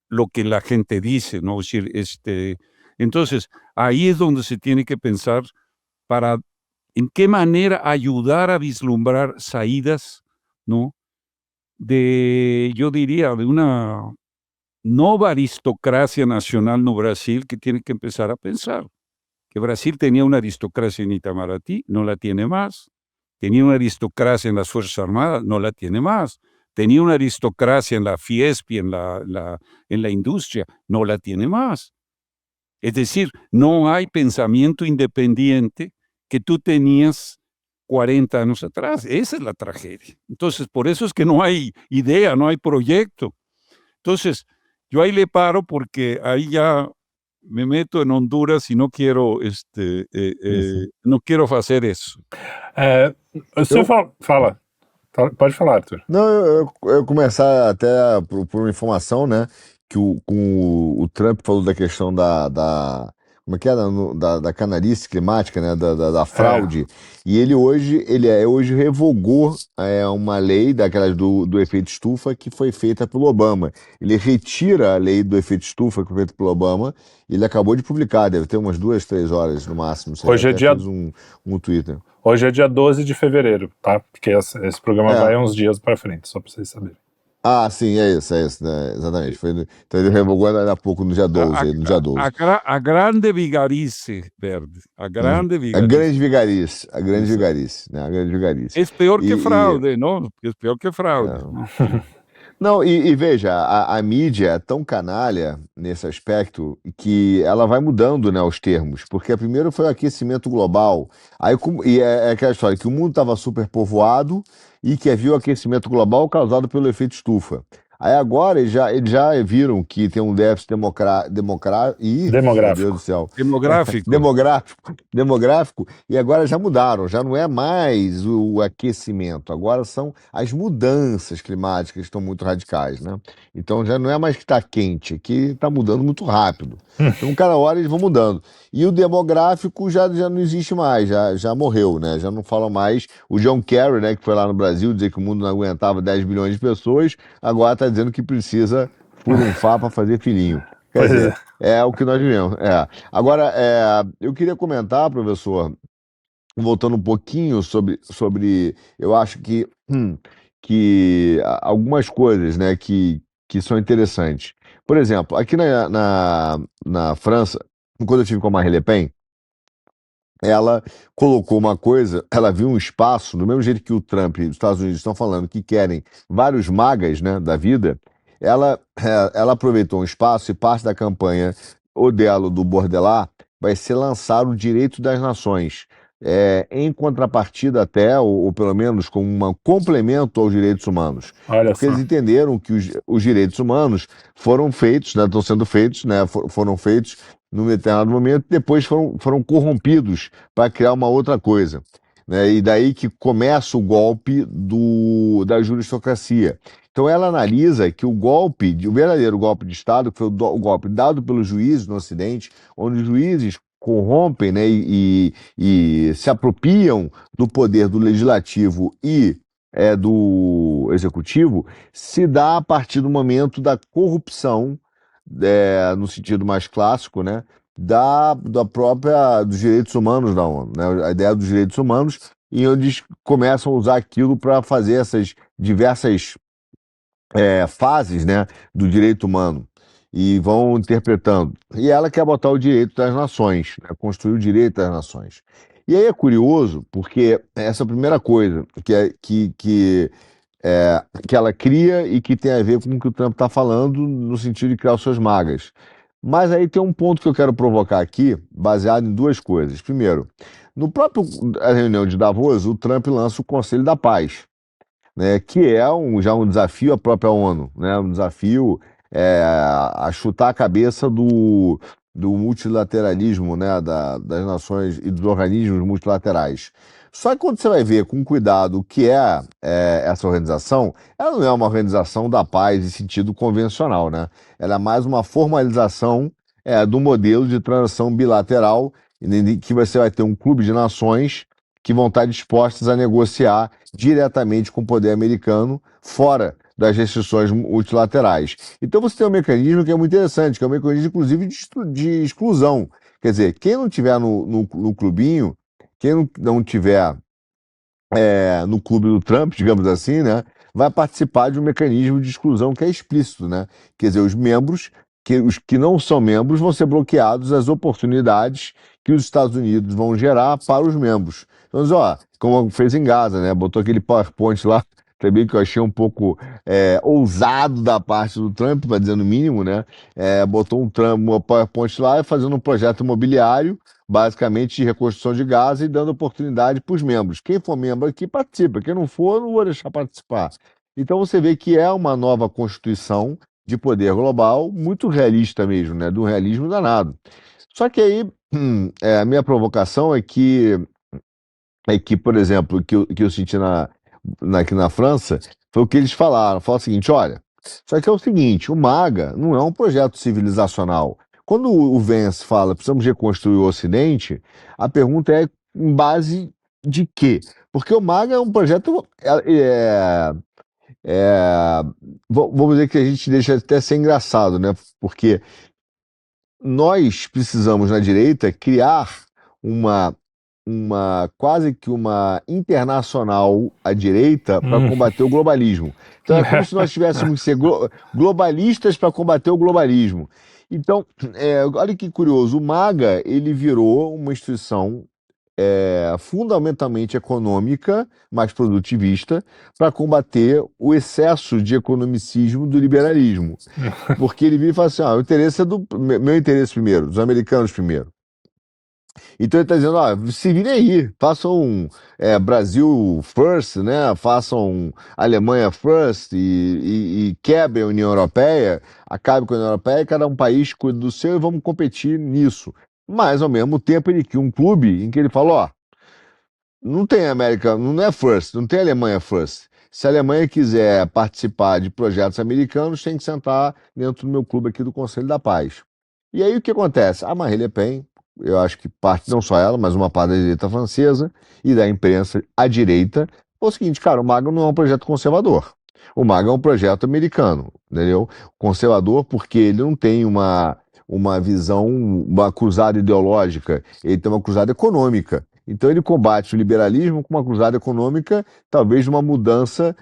S2: lo que la gente dice, ¿no? Es decir, entonces, ahí es donde se tiene que pensar para en qué manera ayudar a vislumbrar salidas, ¿no? Yo diría, de una nueva aristocracia nacional no Brasil que tiene que empezar a pensar. Que Brasil tenía una aristocracia en Itamaraty, no la tiene más. Tenía una aristocracia en las Fuerzas Armadas, no la tiene más. Tenía una aristocracia en la Fiesp y en la industria, no la tiene más. Es decir, no hay pensamiento independiente que tú tenías 40 años atrás. Esa es la tragedia. Entonces, por eso es que no hay idea, no hay proyecto. Entonces, yo ahí le paro porque ahí ya me meto en Honduras y no quiero, no quiero hacer isso.
S1: Você fala. Pode falar, Arthur.
S3: Não, eu começar até por uma informação, né? Que o Trump falou da questão como é que é? Da canalice climática, né? Da fraude. E ele hoje revogou uma lei daquelas do efeito estufa que foi feita pelo Obama. Ele retira a lei do efeito estufa que foi feita pelo Obama. E ele acabou de publicar, deve ter umas 2, 3 horas no máximo.
S1: Hoje é dia...
S3: fez um Twitter.
S1: Hoje é dia 12 de fevereiro, tá? Porque esse programa vai uns dias para frente, só para vocês saberem.
S3: Ah, sim, é isso, né? Exatamente. Então ele revogou há pouco, no dia 12.
S2: A grande vigarice, Verde. A grande vigarice.
S3: A grande vigarice, né? A grande vigarice.
S2: É pior que fraude, não? É pior que fraude.
S3: Não, e veja, a mídia é tão canalha nesse aspecto que ela vai mudando, né, os termos, porque primeiro foi o aquecimento global, e é aquela história que o mundo estava superpovoado e que havia o aquecimento global causado pelo efeito estufa. Aí agora eles já viram que tem um déficit demográfico. Meu Deus do céu. Demográfico, e agora já mudaram, já não é mais o aquecimento, agora são as mudanças climáticas que estão muito radicais, né? Então já não é mais que está quente, que está mudando muito rápido. Então cada hora eles vão mudando. E o demográfico já não existe mais, já morreu, né? Já não fala mais. O John Kerry, né, que foi lá no Brasil dizer que o mundo não aguentava 10 bilhões de pessoas, agora está dizendo que precisa furunfar para fazer filhinho. Quer dizer, é o que nós vivemos. Agora, eu queria comentar, professor, voltando um pouquinho sobre eu acho que algumas coisas, né, que são interessantes. Por exemplo, aqui na França, quando eu estive com a Marine Le Pen, ela colocou uma coisa, ela viu um espaço, do mesmo jeito que o Trump e os Estados Unidos estão falando que querem vários magas, né, da vida, ela aproveitou um espaço e parte da campanha, ou dela, do Bordelá, vai ser lançar o direito das nações, em contrapartida até, ou pelo menos como um complemento aos direitos humanos.
S1: Olha
S3: porque
S1: só.
S3: eles entenderam que os direitos humanos foram feitos, né, estão sendo feitos, né, foram feitos num determinado momento, depois foram corrompidos para criar uma outra coisa, né? E daí que começa o golpe da juristocracia. Então ela analisa que o verdadeiro golpe de Estado, que foi o golpe dado pelos juízes no Ocidente, onde os juízes corrompem, né, e se apropriam do poder do legislativo e do executivo, se dá a partir do momento da corrupção, no sentido mais clássico, né, dos direitos humanos da ONU, né, a ideia dos direitos humanos, e onde eles começam a usar aquilo para fazer essas diversas fases, né, do direito humano e vão interpretando. E ela quer botar o direito das nações, né, construir o direito das nações. E aí é curioso, porque essa primeira coisa que ela cria e que tem a ver com o que o Trump está falando no sentido de criar os seus magas. Mas aí tem um ponto que eu quero provocar aqui, baseado em duas coisas. Primeiro, no próprio reunião de Davos, o Trump lança o Conselho da Paz, né, que é já um desafio à própria ONU, né, um desafio a chutar a cabeça do multilateralismo, né, das nações e dos organismos multilaterais. Só que quando você vai ver com cuidado o que essa organização, ela não é uma organização da paz em sentido convencional, né? Ela é mais uma formalização do modelo de transação bilateral, em que você vai ter um clube de nações que vão estar dispostas a negociar diretamente com o poder americano, fora das restrições multilaterais. Então você tem um mecanismo que é muito interessante, que é um mecanismo, inclusive, de exclusão. Quer dizer, quem não tiver no clubinho, quem não tiver no clube do Trump, digamos assim, né, vai participar de um mecanismo de exclusão que é explícito, né? Quer dizer, os que não são membros vão ser bloqueados as oportunidades que os Estados Unidos vão gerar para os membros. Então, como fez em Gaza, né? Botou aquele PowerPoint lá, também que eu achei um pouco ousado da parte do Trump, para dizer no mínimo, né? Botou um PowerPoint lá fazendo um projeto imobiliário, basicamente de reconstrução de Gaza e dando oportunidade para os membros. Quem for membro aqui participa, quem não for, não vou deixar participar. Então você vê que é uma nova constituição de poder global, muito realista mesmo, né? Do realismo danado. Só que aí, a minha provocação por exemplo, que eu senti aqui na França, foi o que eles falaram. Falaram o seguinte, olha, só que é o seguinte, o MAGA não é um projeto civilizacional. Quando o Vance fala, precisamos reconstruir o Ocidente, a pergunta é em base de quê? Porque o MAGA é um projeto, vamos dizer que a gente deixa até ser engraçado, né? Porque nós precisamos, na direita, criar uma quase que uma internacional à direita para combater o globalismo. Então é como se nós tivéssemos que ser globalistas para combater o globalismo. Então, olha que curioso, o MAGA ele virou uma instituição fundamentalmente econômica, mais produtivista, para combater o excesso de economicismo do liberalismo. Porque ele vira e fala assim, o interesse é meu interesse primeiro, dos americanos primeiro. Então ele está dizendo, se virem aí, façam Brasil first, né? Façam Alemanha first e quebrem a União Europeia, acabe com a União Europeia, cada um país cuida do seu e vamos competir nisso. Mas, ao mesmo tempo, ele cria um clube em que ele fala, não tem América, não é first, não tem Alemanha first. Se a Alemanha quiser participar de projetos americanos, tem que sentar dentro do meu clube aqui do Conselho da Paz. E aí o que acontece? A Marine Le Pen, eu acho que parte, não só ela, mas uma parte da direita francesa e da imprensa à direita, é o seguinte, cara, o MAGA não é um projeto conservador. O MAGA é um projeto americano, entendeu? Conservador porque ele não tem uma visão, uma cruzada ideológica, ele tem uma cruzada econômica. Então ele combate o liberalismo com uma cruzada econômica, talvez uma mudança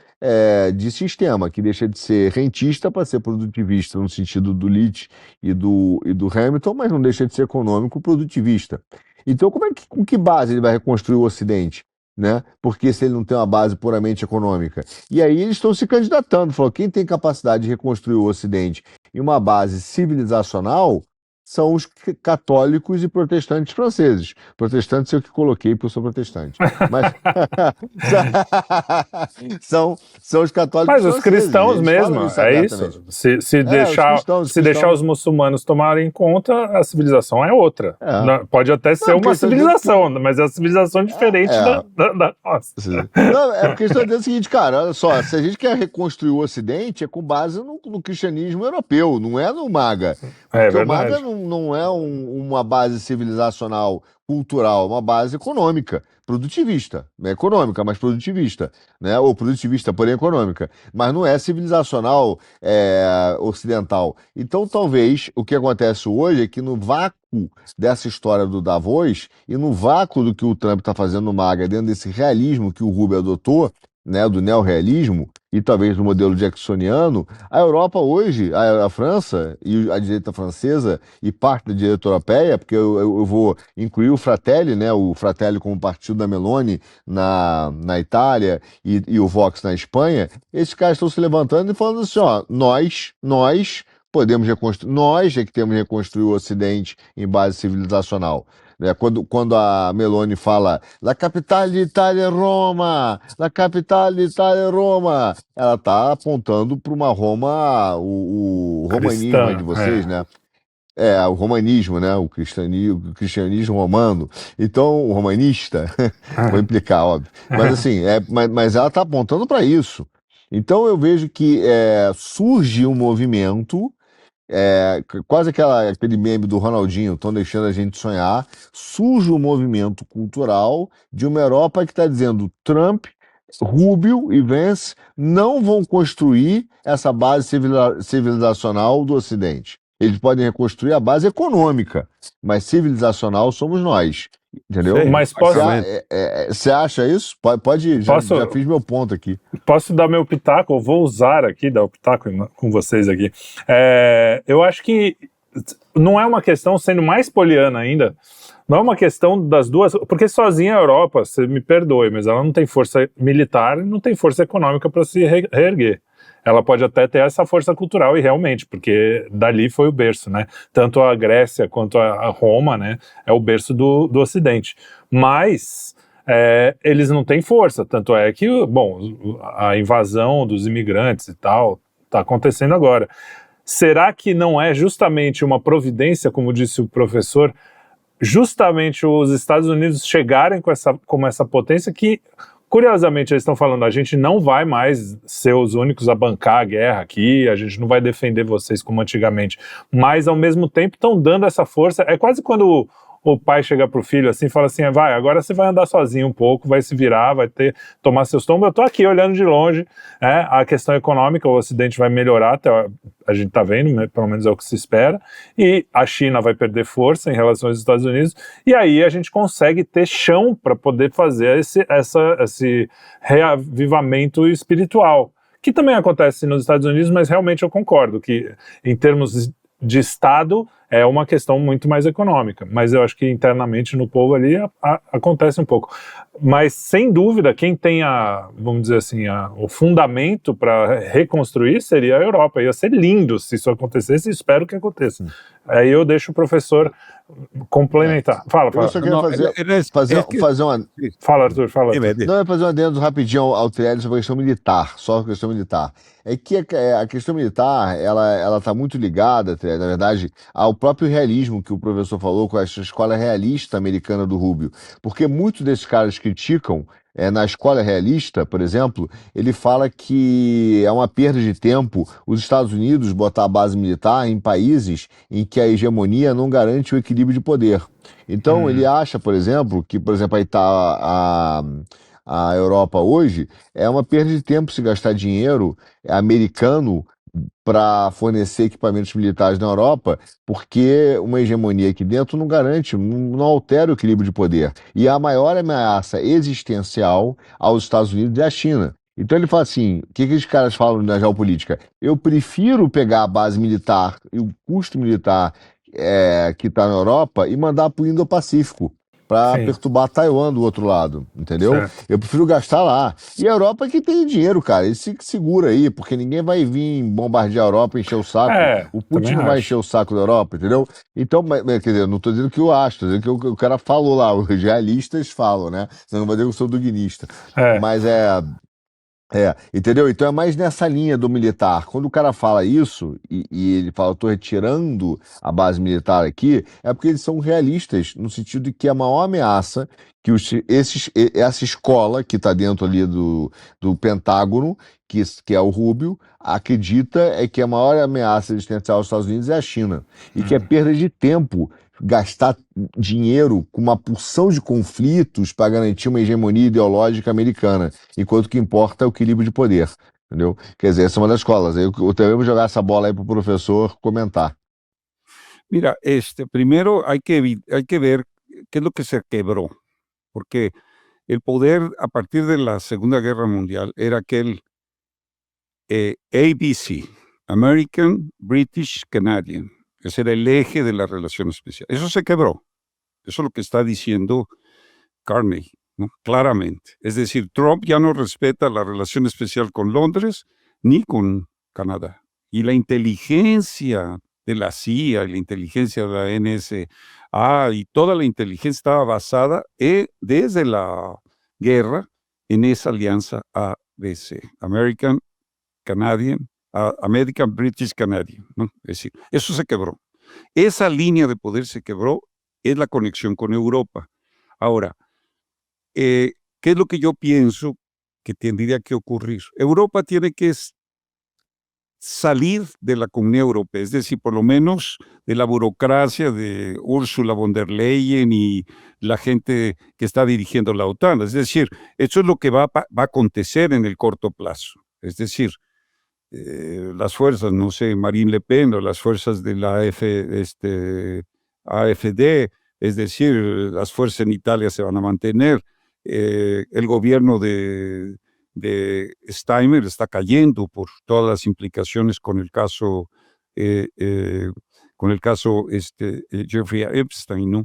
S3: de sistema, que deixa de ser rentista para ser produtivista, no sentido do Leach e do Hamilton, mas não deixa de ser econômico produtivista. Então com que base ele vai reconstruir o Ocidente? Né? Porque se ele não tem uma base puramente econômica. E aí eles estão se candidatando, falou, quem tem capacidade de reconstruir o Ocidente em uma base civilizacional são os católicos e protestantes franceses. Protestantes eu que coloquei porque eu sou protestante. Mas são os católicos
S1: Mas os
S3: franceses.
S1: cristãos
S3: Eles
S1: mesmo,
S3: falam isso
S1: é
S3: abertamente.
S1: isso. Se
S3: Os
S1: deixar
S3: cristãos.
S1: os muçulmanos tomarem conta, a civilização é outra. Pode até ser
S3: porque
S1: uma
S3: eles estão dizendo
S1: civilização, mas é uma civilização diferente da nossa.
S3: Não, é porque eles estão dizendo o seguinte, cara, olha só, se a gente quer reconstruir o Ocidente, é com base no cristianismo europeu, não é no MAGA. Porque o MAGA não é uma base civilizacional, cultural, é uma base econômica, produtivista. Não é econômica, mas produtivista, né? Ou produtivista, porém econômica. Mas não é civilizacional ocidental. Então, talvez, o que acontece hoje é que no vácuo dessa história do Davos e no vácuo do que o Trump está fazendo no MAGA, dentro desse realismo que o Rubio adotou, né, do neorrealismo e talvez do modelo jacksoniano, a Europa hoje, a França e a direita francesa e parte da direita europeia, porque eu vou incluir o Fratelli, né, o Fratelli como partido da Meloni na Itália e o Vox na Espanha, esses caras estão se levantando e falando assim, ó, nós podemos reconstruir, nós é que temos que reconstruir o Ocidente em base civilizacional. Né? Quando a Meloni fala La capitale d'Italia é Roma, la capitale d'Italia é Roma, ela está apontando para uma Roma, o romanismo aí de vocês, né? O romanismo, né? O cristianismo romano. Então, o romanista, vou implicar, óbvio. Mas assim, mas ela está apontando para isso. Então eu vejo que surge um movimento. Quase aquele meme do Ronaldinho, estão deixando a gente sonhar. Surge um movimento cultural de uma Europa que está dizendo Trump, Rubio e Vance não vão construir essa base civilizacional do Ocidente. Eles podem reconstruir a base econômica, mas civilizacional somos nós. Entendeu?
S2: Sim,
S1: Mas
S3: Você acha isso? Pode já fiz meu ponto aqui.
S1: Posso dar meu pitaco? Eu vou usar aqui, dar o pitaco com vocês aqui. Eu acho que não é uma questão, sendo mais poliana ainda, não é uma questão das duas, porque sozinha a Europa, você me perdoe, mas ela não tem força militar e não tem força econômica para se reerguer. Ela pode até ter essa força cultural, e realmente, porque dali foi o berço, né? Tanto a Grécia quanto a Roma, né? É o berço do Ocidente. Mas eles não têm força, tanto é que, bom, a invasão dos imigrantes e tal está acontecendo agora. Será que não é justamente uma providência, como disse o professor, justamente os Estados Unidos chegarem como essa potência que, curiosamente, eles estão falando, a gente não vai mais ser os únicos a bancar a guerra aqui, a gente não vai defender vocês como antigamente, mas ao mesmo tempo estão dando essa força. É quase quando o pai chega pro filho assim e fala assim, vai, agora você vai andar sozinho um pouco, vai se virar, vai tomar seus tombos, eu tô aqui olhando de longe, a questão econômica, o Ocidente vai melhorar, até a gente tá vendo, pelo menos é o que se espera, e a China vai perder força em relação aos Estados Unidos, e aí a gente consegue ter chão para poder fazer esse reavivamento espiritual, que também acontece nos Estados Unidos, mas realmente eu concordo que em termos de Estado é uma questão muito mais econômica, mas eu acho que internamente no povo ali acontece um pouco. Mas sem dúvida, quem tem vamos dizer assim, o fundamento para reconstruir seria a Europa. Ia ser lindo se isso acontecesse, e espero que aconteça. Aí eu deixo o professor complementar. Fala.
S3: Eu só queria fazer uma...
S1: Fala, Arthur, fala.
S3: Não, eu ia fazer um adendo rapidinho ao Trielli sobre a questão militar, só a questão militar. É que a questão militar, ela está muito ligada, Trielli, na verdade, ao próprio realismo que o professor falou, com a escola realista americana do Rubio. Porque muitos desses caras criticam, na escola realista, por exemplo, ele fala que é uma perda de tempo os Estados Unidos botar a base militar em países em que a hegemonia não garante o equilíbrio de poder. Então, ele acha, por exemplo, que, por exemplo, aí está a Europa hoje, é uma perda de tempo se gastar dinheiro americano para fornecer equipamentos militares na Europa, porque uma hegemonia aqui dentro não garante, não altera o equilíbrio de poder. E a maior ameaça existencial aos Estados Unidos é a China. Então ele fala assim, o que os caras falam na geopolítica? Eu prefiro pegar a base militar e o custo militar que está na Europa e mandar para o Indo-Pacífico. para
S1: Sim.
S3: perturbar Taiwan do outro lado, entendeu?
S1: Certo.
S3: Eu prefiro gastar lá. E a Europa é que tem dinheiro, cara. Eles se segura aí, porque ninguém vai vir bombardear a Europa, encher o saco. O Putin
S1: Também
S3: não vai
S1: acho.
S3: encher o saco da Europa, entendeu? Então, quer dizer, não tô dizendo que eu acho, tô dizendo que o cara falou lá, os realistas falam, né? Você não vai dizer que eu sou duguinista. Mas entendeu? Então é mais nessa linha do militar. Quando o cara fala isso e ele fala, eu tô retirando a base militar aqui, é porque eles são realistas, no sentido de que a maior ameaça que essa escola que está dentro ali do Pentágono, que é o Rubio, acredita é que a maior ameaça existencial aos Estados Unidos é a China. E que é perda de tempo gastar dinheiro com uma porção de conflitos para garantir uma hegemonia ideológica americana, enquanto o que importa é o equilíbrio de poder, entendeu? Quer dizer, essa é uma das escolas. Eu também vou jogar essa bola aí para o professor comentar.
S2: Mira, primero hay que ver qué es lo que se quebró, porque el poder a partir de la Segunda Guerra Mundial era aquel ABC, American, British, Canadian. Ese era el eje de la relación especial. Eso se quebró. Eso es lo que está diciendo Carney, ¿no? Claramente. Es decir, Trump ya no respeta la relación especial con Londres ni con Canadá. Y la inteligencia de la CIA y la inteligencia de la NSA y toda la inteligencia estaba basada desde la guerra en esa alianza ABC, American, Canadian, American, British, Canadian, ¿no? Es decir, eso se quebró. Esa línea de poder se quebró, es la conexión con Europa. Ahora, ¿qué es lo que yo pienso que tendría que ocurrir? Europa tiene que salir de la Comunidad Europea, es decir, por lo menos de la burocracia de Ursula von der Leyen y la gente que está dirigiendo la OTAN. Es decir, eso es lo que va a acontecer en el corto plazo. Es decir, las fuerzas, no sé, Marine Le Pen o las fuerzas de la AfD, es decir, las fuerzas en Italia se van a mantener, el gobierno de Steinmeier está cayendo por todas las implicaciones con el caso, Jeffrey Epstein, ¿no?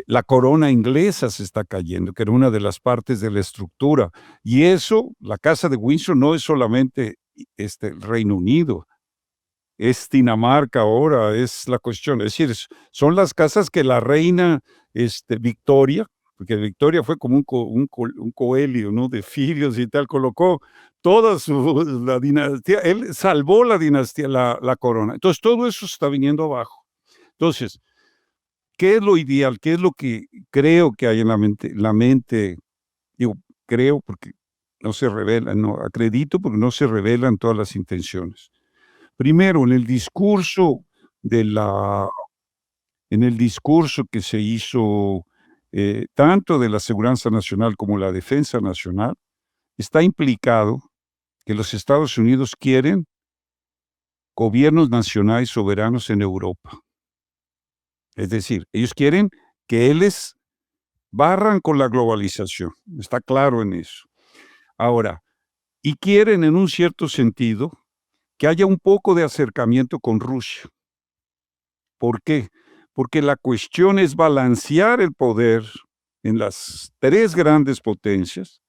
S2: La corona inglesa se está cayendo, que era una de las partes de la estructura. Y eso, la Casa de Windsor no es solamente el Reino Unido, es Dinamarca ahora, es la cuestión. Es decir, son las casas que la reina Victoria, porque Victoria fue como un coelho, ¿no? De filios y tal, colocó toda la dinastía, él salvó la dinastía, la corona. Entonces, todo eso está viniendo abajo. Entonces, ¿qué es lo ideal? ¿Qué es lo que creo que hay en la mente? Digo, creo porque no se revelan, no, acredito porque no se revelan todas las intenciones. Primero, en el discurso que se hizo tanto de la seguridad nacional como la defensa nacional, está implicado que los Estados Unidos quieren gobiernos nacionales soberanos en Europa. Es decir, ellos quieren que ellos barran con la globalización, está claro en eso. Ahora, y quieren en un cierto sentido que haya un poco de acercamiento con Rusia. ¿Por qué? Porque la cuestión es balancear el poder en las tres grandes potencias,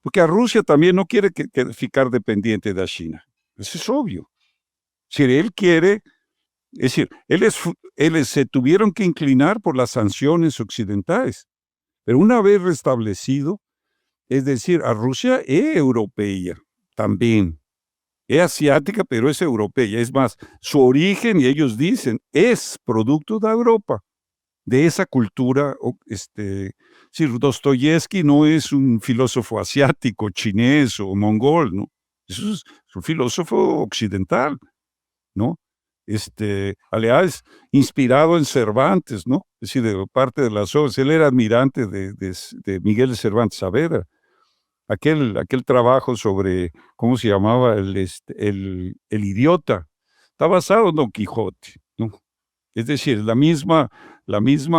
S2: porque a Rusia también no quiere ficar dependiente de China. Eso es obvio. Si él quiere, es decir, ellos se tuvieron que inclinar por las sanciones occidentales, pero una vez restablecido, es decir, a Rusia es europea también. Es asiática, pero es europea. Es más, su origen, y ellos dicen, es producto de Europa, de esa cultura. Dostoyevsky no es un filósofo asiático, chinés o mongol, ¿no? Es un filósofo occidental, ¿no? Aliás, inspirado en Cervantes, ¿no? Es decir, de parte de las obras. Él era admirante de Miguel de Cervantes Saavedra. Aquel trabajo sobre, ¿cómo se llamaba? El idiota. Está basado en Don Quijote, ¿no? Es decir, la misma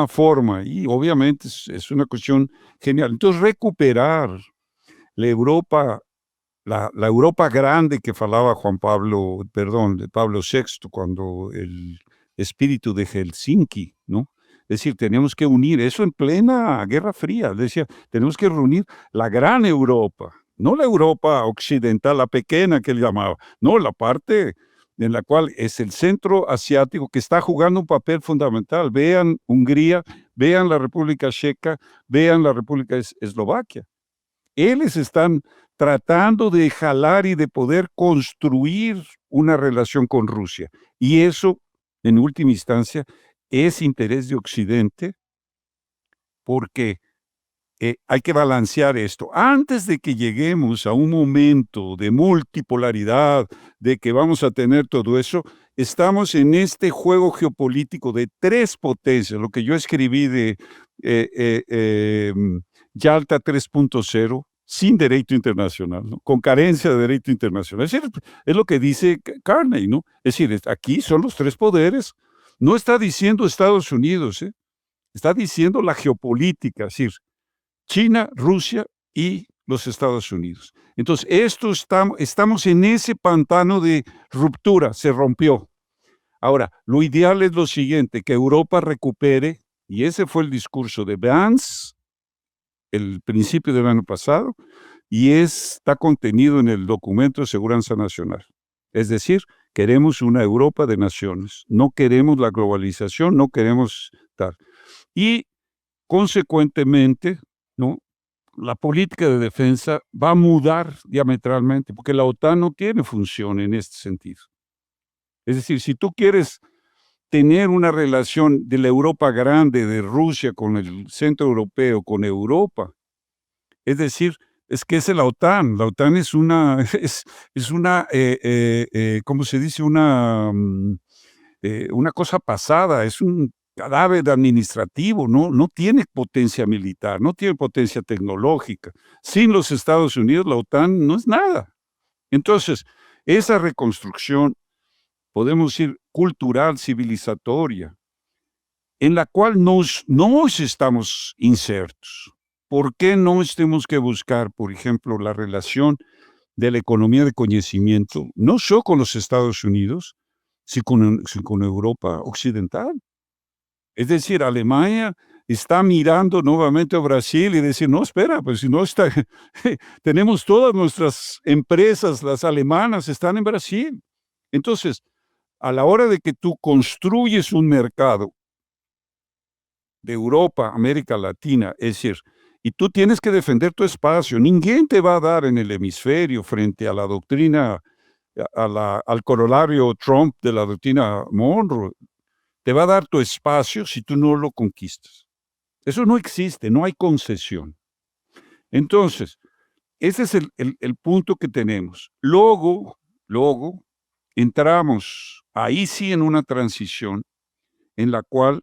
S2: forma, y obviamente es una cuestión genial. Entonces, recuperar la Europa, la Europa grande que falaba de Pablo VI, cuando el espíritu de Helsinki, ¿no? Es decir, tenemos que unir eso en plena Guerra Fría. Decía, tenemos que reunir la gran Europa, no la Europa occidental, la pequeña que él llamaba, no, la parte en la cual es el centro asiático que está jugando un papel fundamental. Vean Hungría, vean la República Checa, vean la República Eslovaquia. Ellos están tratando de jalar y de poder construir una relación con Rusia. Y eso, en última instancia, es interés de Occidente, porque hay que balancear esto. Antes de que lleguemos a un momento de multipolaridad, de que vamos a tener todo eso, estamos en este juego geopolítico de tres potencias, lo que yo escribí de Yalta 3.0, sin derecho internacional, ¿no? Con carencia de derecho internacional. Es decir, es lo que dice Carney, ¿no? Es decir, aquí son los tres poderes. No está diciendo Estados Unidos, está diciendo la geopolítica, es decir, China, Rusia y los Estados Unidos. Entonces, estamos en ese pantano de ruptura, se rompió. Ahora, lo ideal es lo siguiente, que Europa recupere, y ese fue el discurso de Vance el principio del año pasado, y está contenido en el documento de Seguridad Nacional. Es decir, queremos una Europa de naciones, no queremos la globalización, no queremos tal. Y, consecuentemente, ¿no?, la política de defensa va a mudar diametralmente, porque la OTAN no tiene función en este sentido. Es decir, si tú quieres tener una relación de la Europa grande, de Rusia con el centro europeo, con Europa, es decir, es que es la OTAN. La OTAN es una, ¿cómo se dice? Una cosa pasada, es un cadáver administrativo, no tiene potencia militar, no tiene potencia tecnológica. Sin los Estados Unidos, la OTAN no es nada. Entonces, esa reconstrucción, podemos decir, cultural, civilizatoria, en la cual nos estamos insertos. ¿Por qué no tenemos que buscar, por ejemplo, la relación de la economía de conocimiento, no solo con los Estados Unidos, sino con Europa occidental? Es decir, Alemania está mirando nuevamente a Brasil y decir, no, espera, pues si no está, tenemos todas nuestras empresas, las alemanas, están en Brasil. Entonces, a la hora de que tú construyes un mercado de Europa, América Latina, es decir, y tú tienes que defender tu espacio, ninguém te va a dar en el hemisferio frente a la doctrina, al corolario Trump de la doctrina Monroe, te va a dar tu espacio si tú no lo conquistas. Eso no existe, no hay concesión. Entonces, ese es el punto que tenemos. Luego, entramos ahí sí en una transición en la cual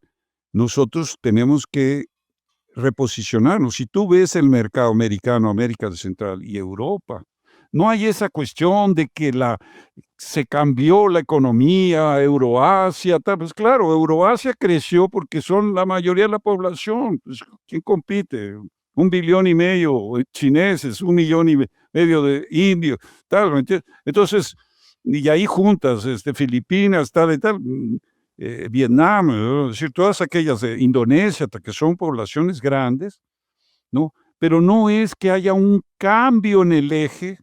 S2: nosotros tenemos que reposicionarnos. Si tú ves el mercado americano, América Central y Europa, no hay esa cuestión de que se cambió la economía, Euroasia, tal. Pues claro, Euroasia creció porque son la mayoría de la población. Pues, ¿quién compite? 1,5 billones chineses, 1,5 millones de indios, tal, ¿me entiendes? Entonces, y ahí juntas, Filipinas, tal y tal, Vietnam, ¿no? Es decir, todas aquellas, Indonesia, que son poblaciones grandes, ¿no? Pero no es que haya un cambio en el eje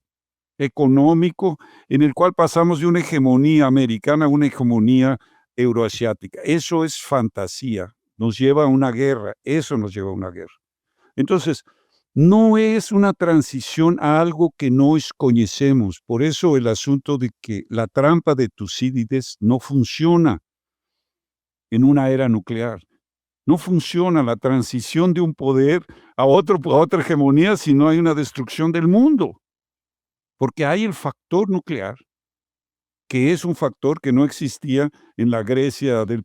S2: económico en el cual pasamos de una hegemonía americana a una hegemonía euroasiática. Eso es fantasía, nos lleva a una guerra, eso nos lleva a una guerra. Entonces, no es una transición a algo que no conocemos. Por eso el asunto de que la trampa de Tucídides no funciona en una era nuclear. No funciona la transición de un poder a otra hegemonía si no hay una destrucción del mundo. Porque hay el factor nuclear, que es un factor que no existía en la Grecia de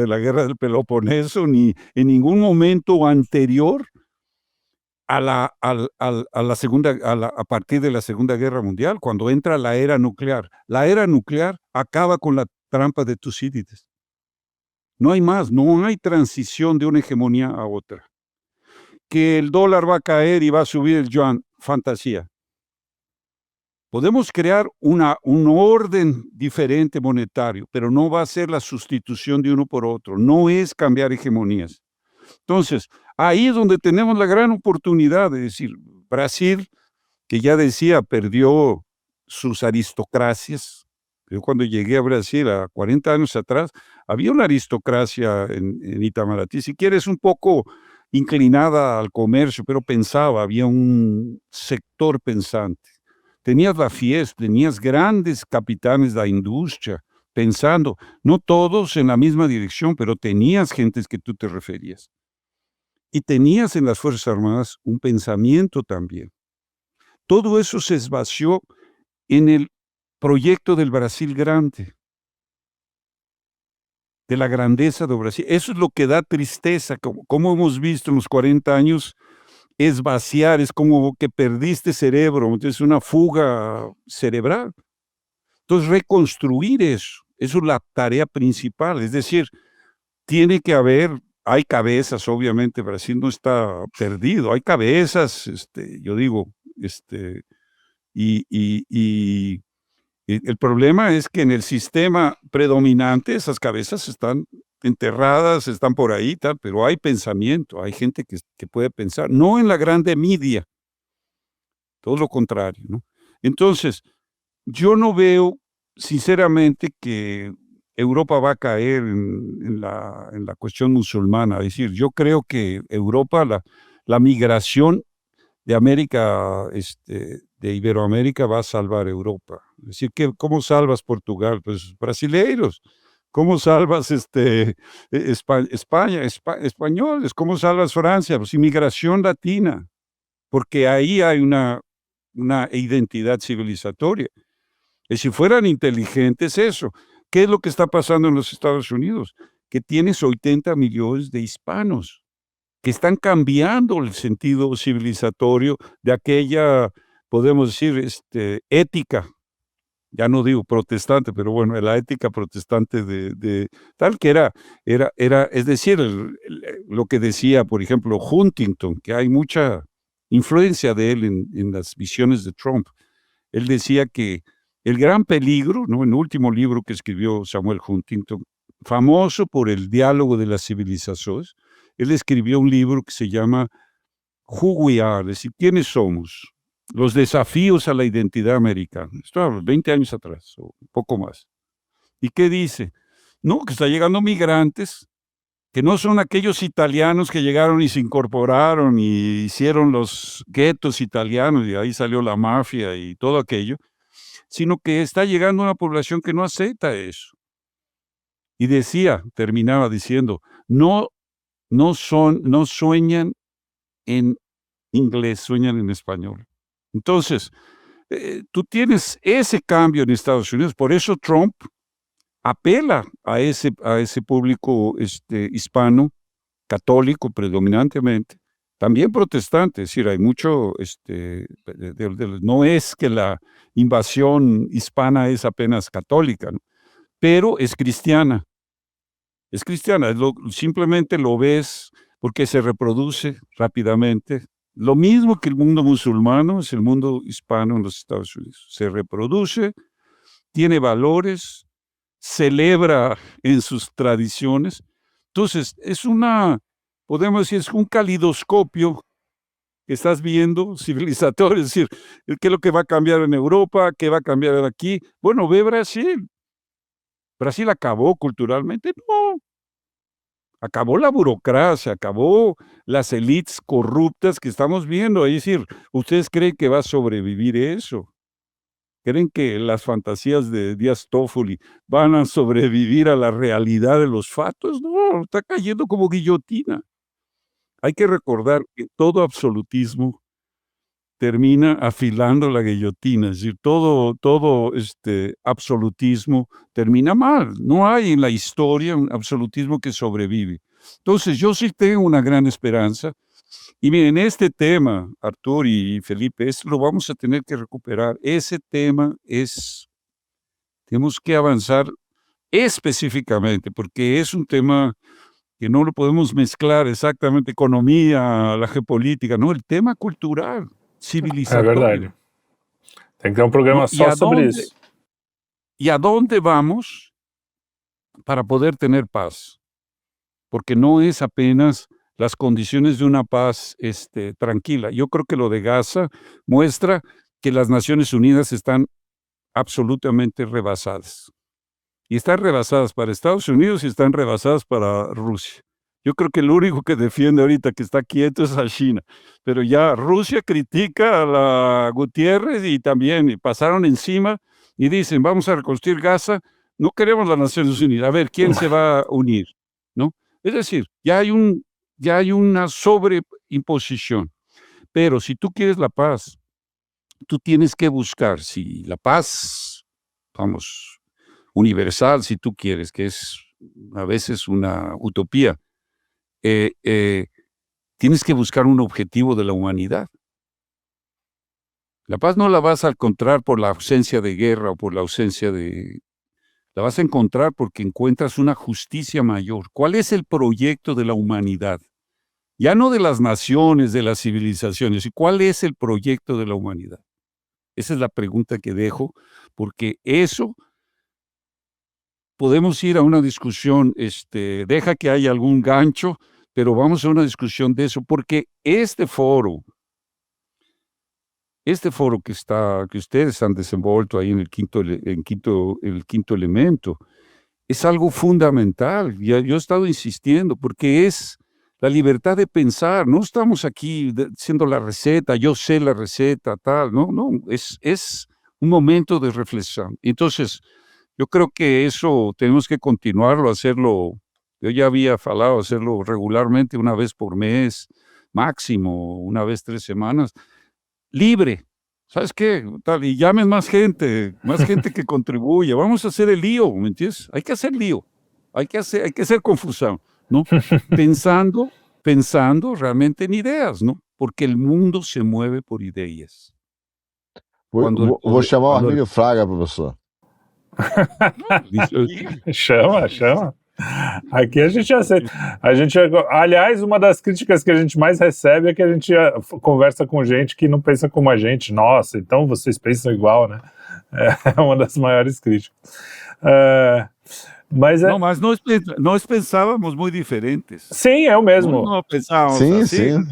S2: la guerra del Peloponeso, ni en ningún momento anterior a partir de la Segunda Guerra Mundial, cuando entra la era nuclear. La era nuclear acaba con la trampa de Tucídides. No hay más, no hay transición de una hegemonía a otra. Que el dólar va a caer y va a subir el yuan, fantasía. Podemos crear un orden diferente monetario, pero no va a ser la sustitución de uno por otro, no es cambiar hegemonías. Entonces, ahí es donde tenemos la gran oportunidad de decir, Brasil, que ya decía, perdió sus aristocracias. Yo cuando llegué a Brasil, a 40 años atrás, había una aristocracia en Itamaraty, si quieres un poco inclinada al comercio, pero pensaba, había un sector pensante. Tenías la Fies, tenías grandes capitanes de la industria, pensando, no todos en la misma dirección, pero tenías gentes que tú te referías. Y tenías en las Fuerzas Armadas un pensamiento también. Todo eso se esvació en el proyecto del Brasil grande, de la grandeza de Brasil. Eso es lo que da tristeza, como hemos visto en los 40 años, es vaciar, es como que perdiste cerebro, entonces una fuga cerebral. Entonces reconstruir eso es la tarea principal, es decir, tiene que haber, hay cabezas, obviamente Brasil no está perdido, hay cabezas, yo digo, y el problema es que en el sistema predominante esas cabezas están enterradas, están por ahí, tal, pero hay pensamiento, hay gente que puede pensar, no en la grande media, todo lo contrario, ¿no? Entonces, yo no veo, sinceramente, que Europa va a caer en la cuestión musulmana. Es decir, yo creo que Europa, la migración de América, de Iberoamérica va a salvar Europa. Es decir, ¿cómo salvas Portugal? Pues brasileiros. ¿Cómo salvas España, españoles? ¿Cómo salvas Francia? Pues inmigración latina, porque ahí hay una identidad civilizatoria. Y si fueran inteligentes, eso. ¿Qué es lo que está pasando en los Estados Unidos? Que tienes 80 millones de hispanos que están cambiando el sentido civilizatorio de aquella, podemos decir, ética, ya no digo protestante, pero bueno, la ética protestante de tal que era, es decir, lo que decía, por ejemplo, Huntington, que hay mucha influencia de él en las visiones de Trump. Él decía que el gran peligro, ¿no? En el último libro que escribió Samuel Huntington, famoso por el diálogo de las civilizaciones, él escribió un libro que se llama Who We Are, es decir, ¿quiénes somos? Los desafíos a la identidad americana. Esto habla 20 años atrás, o un poco más. ¿Y qué dice? No, que está llegando migrantes, que no son aquellos italianos que llegaron y se incorporaron y hicieron los guetos italianos, y ahí salió la mafia y todo aquello, sino que está llegando una población que no acepta eso. Y decía, terminaba diciendo, no sueñan en inglés, sueñan en español. Entonces, tú tienes ese cambio en Estados Unidos, por eso Trump apela a ese público hispano, católico predominantemente, también protestante, es decir, hay mucho, no es que la invasión hispana es apenas católica, ¿no? Pero es cristiana, simplemente lo ves porque se reproduce rápidamente. Lo mismo que el mundo musulmano es el mundo hispano en los Estados Unidos. Se reproduce, tiene valores, celebra en sus tradiciones. Entonces, podemos decir, es un calidoscopio que estás viendo civilizatorio, es decir, ¿qué es lo que va a cambiar en Europa? ¿Qué va a cambiar aquí? Bueno, ve Brasil. ¿Brasil acabó culturalmente? No. Acabó la burocracia, acabó las élites corruptas que estamos viendo. Es decir, ¿ustedes creen que va a sobrevivir eso? ¿Creen que las fantasías de Díaz Toffoli van a sobrevivir a la realidad de los fatos? No, está cayendo como guillotina. Hay que recordar que todo absolutismo termina afilando la guillotina, es decir, todo absolutismo termina mal. No hay en la historia un absolutismo que sobrevive. Entonces, yo sí tengo una gran esperanza. Y miren, este tema, Artur y Felipe, lo vamos a tener que recuperar. Ese tema tenemos que avanzar específicamente, porque es un tema que no lo podemos mezclar exactamente, economía, la geopolítica, no, el tema cultural,
S1: É
S2: civilizatorio.
S1: verdade. Tem que ter um programa só sobre isso.
S2: ¿Y a dónde vamos para poder tener paz? Porque no es apenas las condiciones de una paz tranquila. Yo creo que lo de Gaza muestra que las Naciones Unidas están absolutamente rebasadas. Y están rebasadas para Estados Unidos y están rebasadas para Rusia. Yo creo que el único que defiende ahorita que está quieto es a China. Pero ya Rusia critica a la Gutiérrez y también pasaron encima y dicen, vamos a reconstruir Gaza, no queremos las Naciones Unidas. A ver, ¿quién se va a unir? ¿No? Es decir, ya hay una sobreimposición. Pero si tú quieres la paz, tú tienes que buscar, si la paz, vamos, universal, si tú quieres, que es a veces una utopía, tienes que buscar un objetivo de la humanidad. La paz no la vas a encontrar por la ausencia de guerra o por la ausencia de... La vas a encontrar porque encuentras una justicia mayor. ¿Cuál es el proyecto de la humanidad? Ya no de las naciones, de las civilizaciones. ¿Cuál es el proyecto de la humanidad? Esa es la pregunta que dejo, porque eso podemos ir a una discusión, deja que haya algún gancho, pero vamos a una discusión de eso, porque este foro que ustedes han desenvuelto ahí en el quinto elemento, es algo fundamental. Yo he estado insistiendo, porque es la libertad de pensar. No estamos aquí diciendo la receta, yo sé la receta, tal, no, es un momento de reflexión. Entonces, yo creo que eso tenemos que continuarlo, hacerlo. Yo ya había falado, hacerlo regularmente, una vez por mes, máximo, una vez 3 semanas, libre. ¿Sabes qué? Tal, y llamen más gente que contribuya. Vamos a hacer el lío, ¿me entiendes? Hay que hacer lío, hay que hacer confusión, ¿no? Pensando realmente en ideas, ¿no? Porque el mundo se mueve por ideas.
S3: Vou chamar o Armínio Fraga, professor.
S1: Chama. Aqui a gente aceita. Aliás, uma das críticas que a gente mais recebe é que a gente conversa com gente que não pensa como a gente. Nossa, então vocês pensam igual, né? É uma das maiores críticas. Mas
S2: nós pensávamos muito diferentes.
S1: Sim, eu mesmo.
S2: Não pensávamos
S3: Sim,
S2: assim.
S3: sim.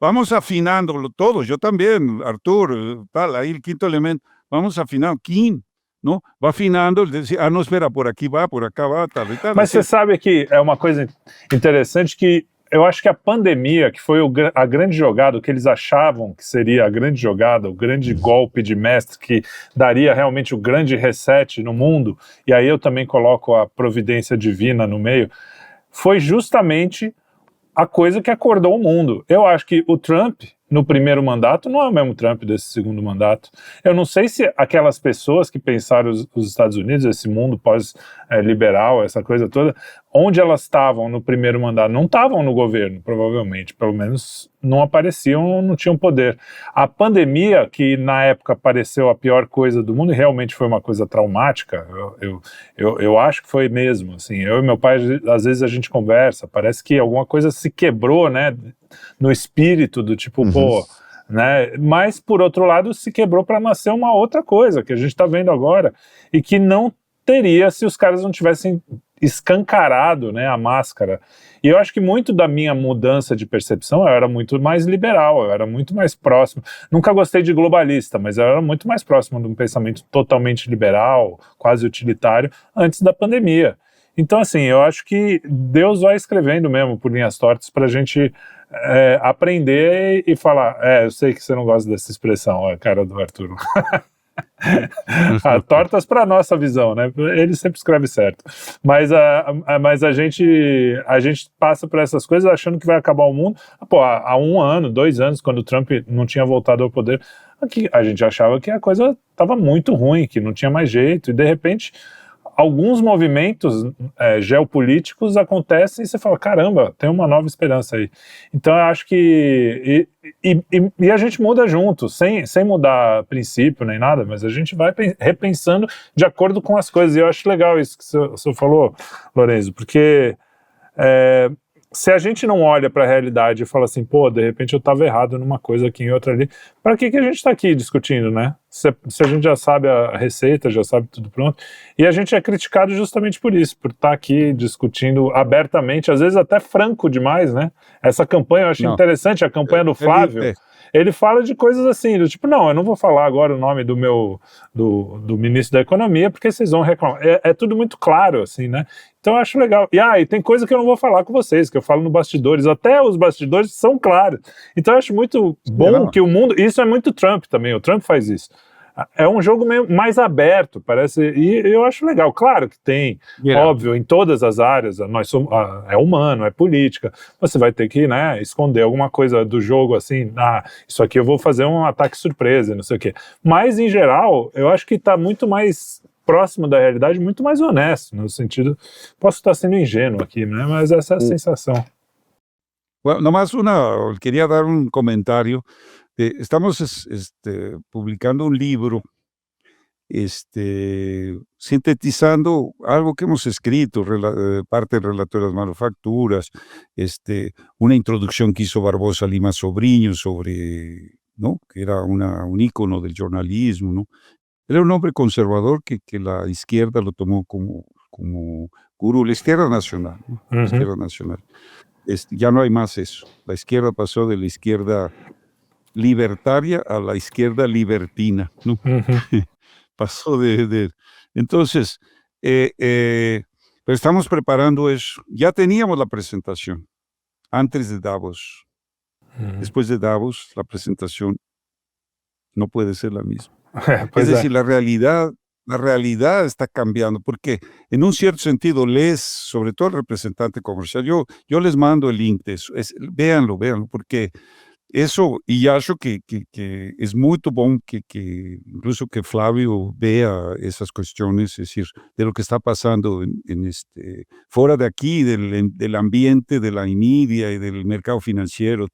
S2: Vamos afinándolo todos. Eu também, Arthur, tal, aí o quinto elemento. Vamos afinando, Kim, não? Vai afinando, não, espera, por aqui vai, por acá vai, tal e tal.
S1: Mas você sabe que é uma coisa interessante que eu acho que a pandemia, que foi a grande jogada, o que eles achavam que seria a grande jogada, o grande golpe de mestre que daria realmente o grande reset no mundo, e aí eu também coloco a providência divina no meio, foi justamente a coisa que acordou o mundo. Eu acho que o Trump, no primeiro mandato, não é o mesmo Trump desse segundo mandato. Eu não sei se aquelas pessoas que pensaram os Estados Unidos, esse mundo pós-liberal, essa coisa toda, onde elas estavam no primeiro mandato, não estavam no governo, provavelmente, pelo menos não apareciam, não tinham poder. A pandemia, que na época pareceu a pior coisa do mundo, e realmente foi uma coisa traumática, eu acho que foi mesmo, assim, eu e meu pai, às vezes a gente conversa, parece que alguma coisa se quebrou, né, no espírito do tipo, pô, né, mas por outro lado se quebrou para nascer uma outra coisa, que a gente está vendo agora, e que não teria se os caras não tivessem escancarado, né, a máscara. E eu acho que muito da minha mudança de percepção, eu era muito mais liberal, eu era muito mais próximo, nunca gostei de globalista, mas eu era muito mais próximo de um pensamento totalmente liberal, quase utilitário, antes da pandemia. Então, assim, eu acho que Deus vai escrevendo mesmo por linhas tortas pra gente aprender e falar, eu sei que você não gosta dessa expressão, a cara do Arthur. Tortas para nossa visão, né? Ele sempre escreve certo. Mas a gente passa por essas coisas achando que vai acabar o mundo. Pô, há 1 ano, 2 anos, quando o Trump não tinha voltado ao poder, aqui, a gente achava que a coisa estava muito ruim, que não tinha mais jeito, e de repente alguns movimentos geopolíticos acontecem e você fala, caramba, tem uma nova esperança aí. Então eu acho que e a gente muda junto, sem mudar princípio nem nada, mas a gente vai repensando de acordo com as coisas, e eu acho legal isso que você falou, Lorenzo, porque se a gente não olha para a realidade e fala assim, pô, de repente eu estava errado numa coisa aqui, em outra ali, para que a gente está aqui discutindo, né? Se a gente já sabe a receita, já sabe tudo pronto, e a gente é criticado justamente por isso, por estar aqui discutindo abertamente, às vezes até franco demais, né? Essa campanha eu acho interessante, a campanha do Flávio. Ele fala de coisas assim, do tipo, não, eu não vou falar agora o nome do ministro da Economia, porque vocês vão reclamar. É tudo muito claro, assim, né? Então eu acho legal. E tem coisa que eu não vou falar com vocês, que eu falo no bastidores, até os bastidores são claros. Então eu acho muito bom que o mundo, isso é muito Trump também, o Trump faz isso. É um jogo meio mais aberto, parece, e eu acho legal. Claro que tem, óbvio, em todas as áreas, nós somos, é humano, é política, você vai ter que, né, esconder alguma coisa do jogo, assim, isso aqui eu vou fazer um ataque surpresa, não sei o quê. Mas, em geral, eu acho que está muito mais próximo da realidade, muito mais honesto, no sentido, posso estar sendo ingênuo aqui, né, mas essa é a sensação.
S2: Bueno, nomás quería dar un comentario. Estamos publicando un libro, sintetizando algo que hemos escrito, parte del relato de las manufacturas, una introducción que hizo Barbosa Lima Sobriño sobre, ¿no? Que era un ícono del jornalismo, ¿no? Era un hombre conservador que la izquierda lo tomó como gurú, la izquierda nacional, ¿no? La izquierda nacional. Ya no hay más eso. La izquierda pasó de la izquierda libertaria a la izquierda libertina, ¿no? Pasó Entonces, pero estamos preparando eso. Ya teníamos la presentación antes de Davos. Después de Davos, la presentación no puede ser la misma. Es decir, la realidad está cambiando, porque en un cierto sentido lees, sobre todo el representante comercial, yo les mando el link de eso, véanlo, porque eso, y acho que es muy bom que incluso que Flávio vea esas cuestiones, es decir, de lo que está pasando fuera de aquí, del ambiente, de la envidia y del mercado financiero.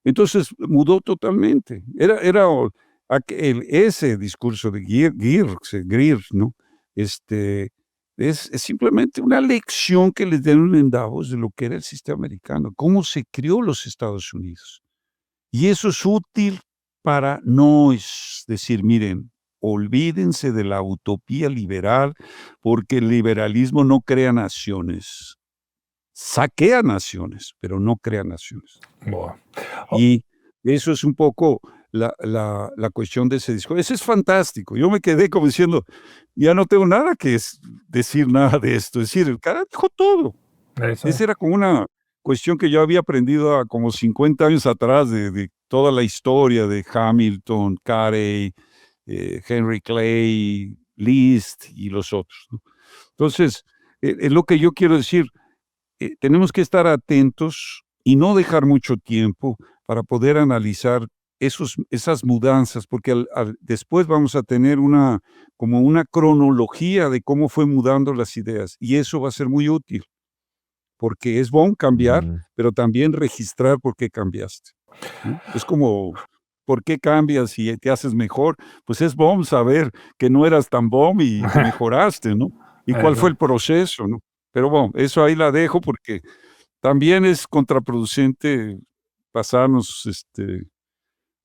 S2: Entonces mudó totalmente. Era ese discurso de Greer, ¿no? Es simplemente una lección que les dieron en Davos de lo que era el sistema americano, cómo se creó los Estados Unidos. Y eso es útil para no decir, miren, olvídense de la utopía liberal, porque el liberalismo no crea naciones. Saquea naciones, pero no crea naciones.
S1: Boa.
S2: Y eso es un poco la cuestión de ese discurso. Ese es fantástico. Yo me quedé como diciendo, ya no tengo nada que decir nada de esto. Es decir, el cara dijo todo. Esa era como una cuestión que yo había aprendido como 50 años atrás de toda la historia de Hamilton, Carey, Henry Clay, Liszt y los otros, ¿no? Entonces, es lo que yo quiero decir. Tenemos que estar atentos y no dejar mucho tiempo para poder analizar esas mudanzas, porque después vamos a tener como una cronología de cómo fue mudando las ideas, y eso va a ser muy útil, porque es bueno cambiar, pero también registrar por qué cambiaste, ¿no? Es como, ¿por qué cambias y te haces mejor? Pues es bueno saber que no eras tan bueno y que mejoraste, ¿no? Y cuál fue el proceso, ¿no? Pero bueno, eso ahí la dejo porque también es contraproducente pasarnos,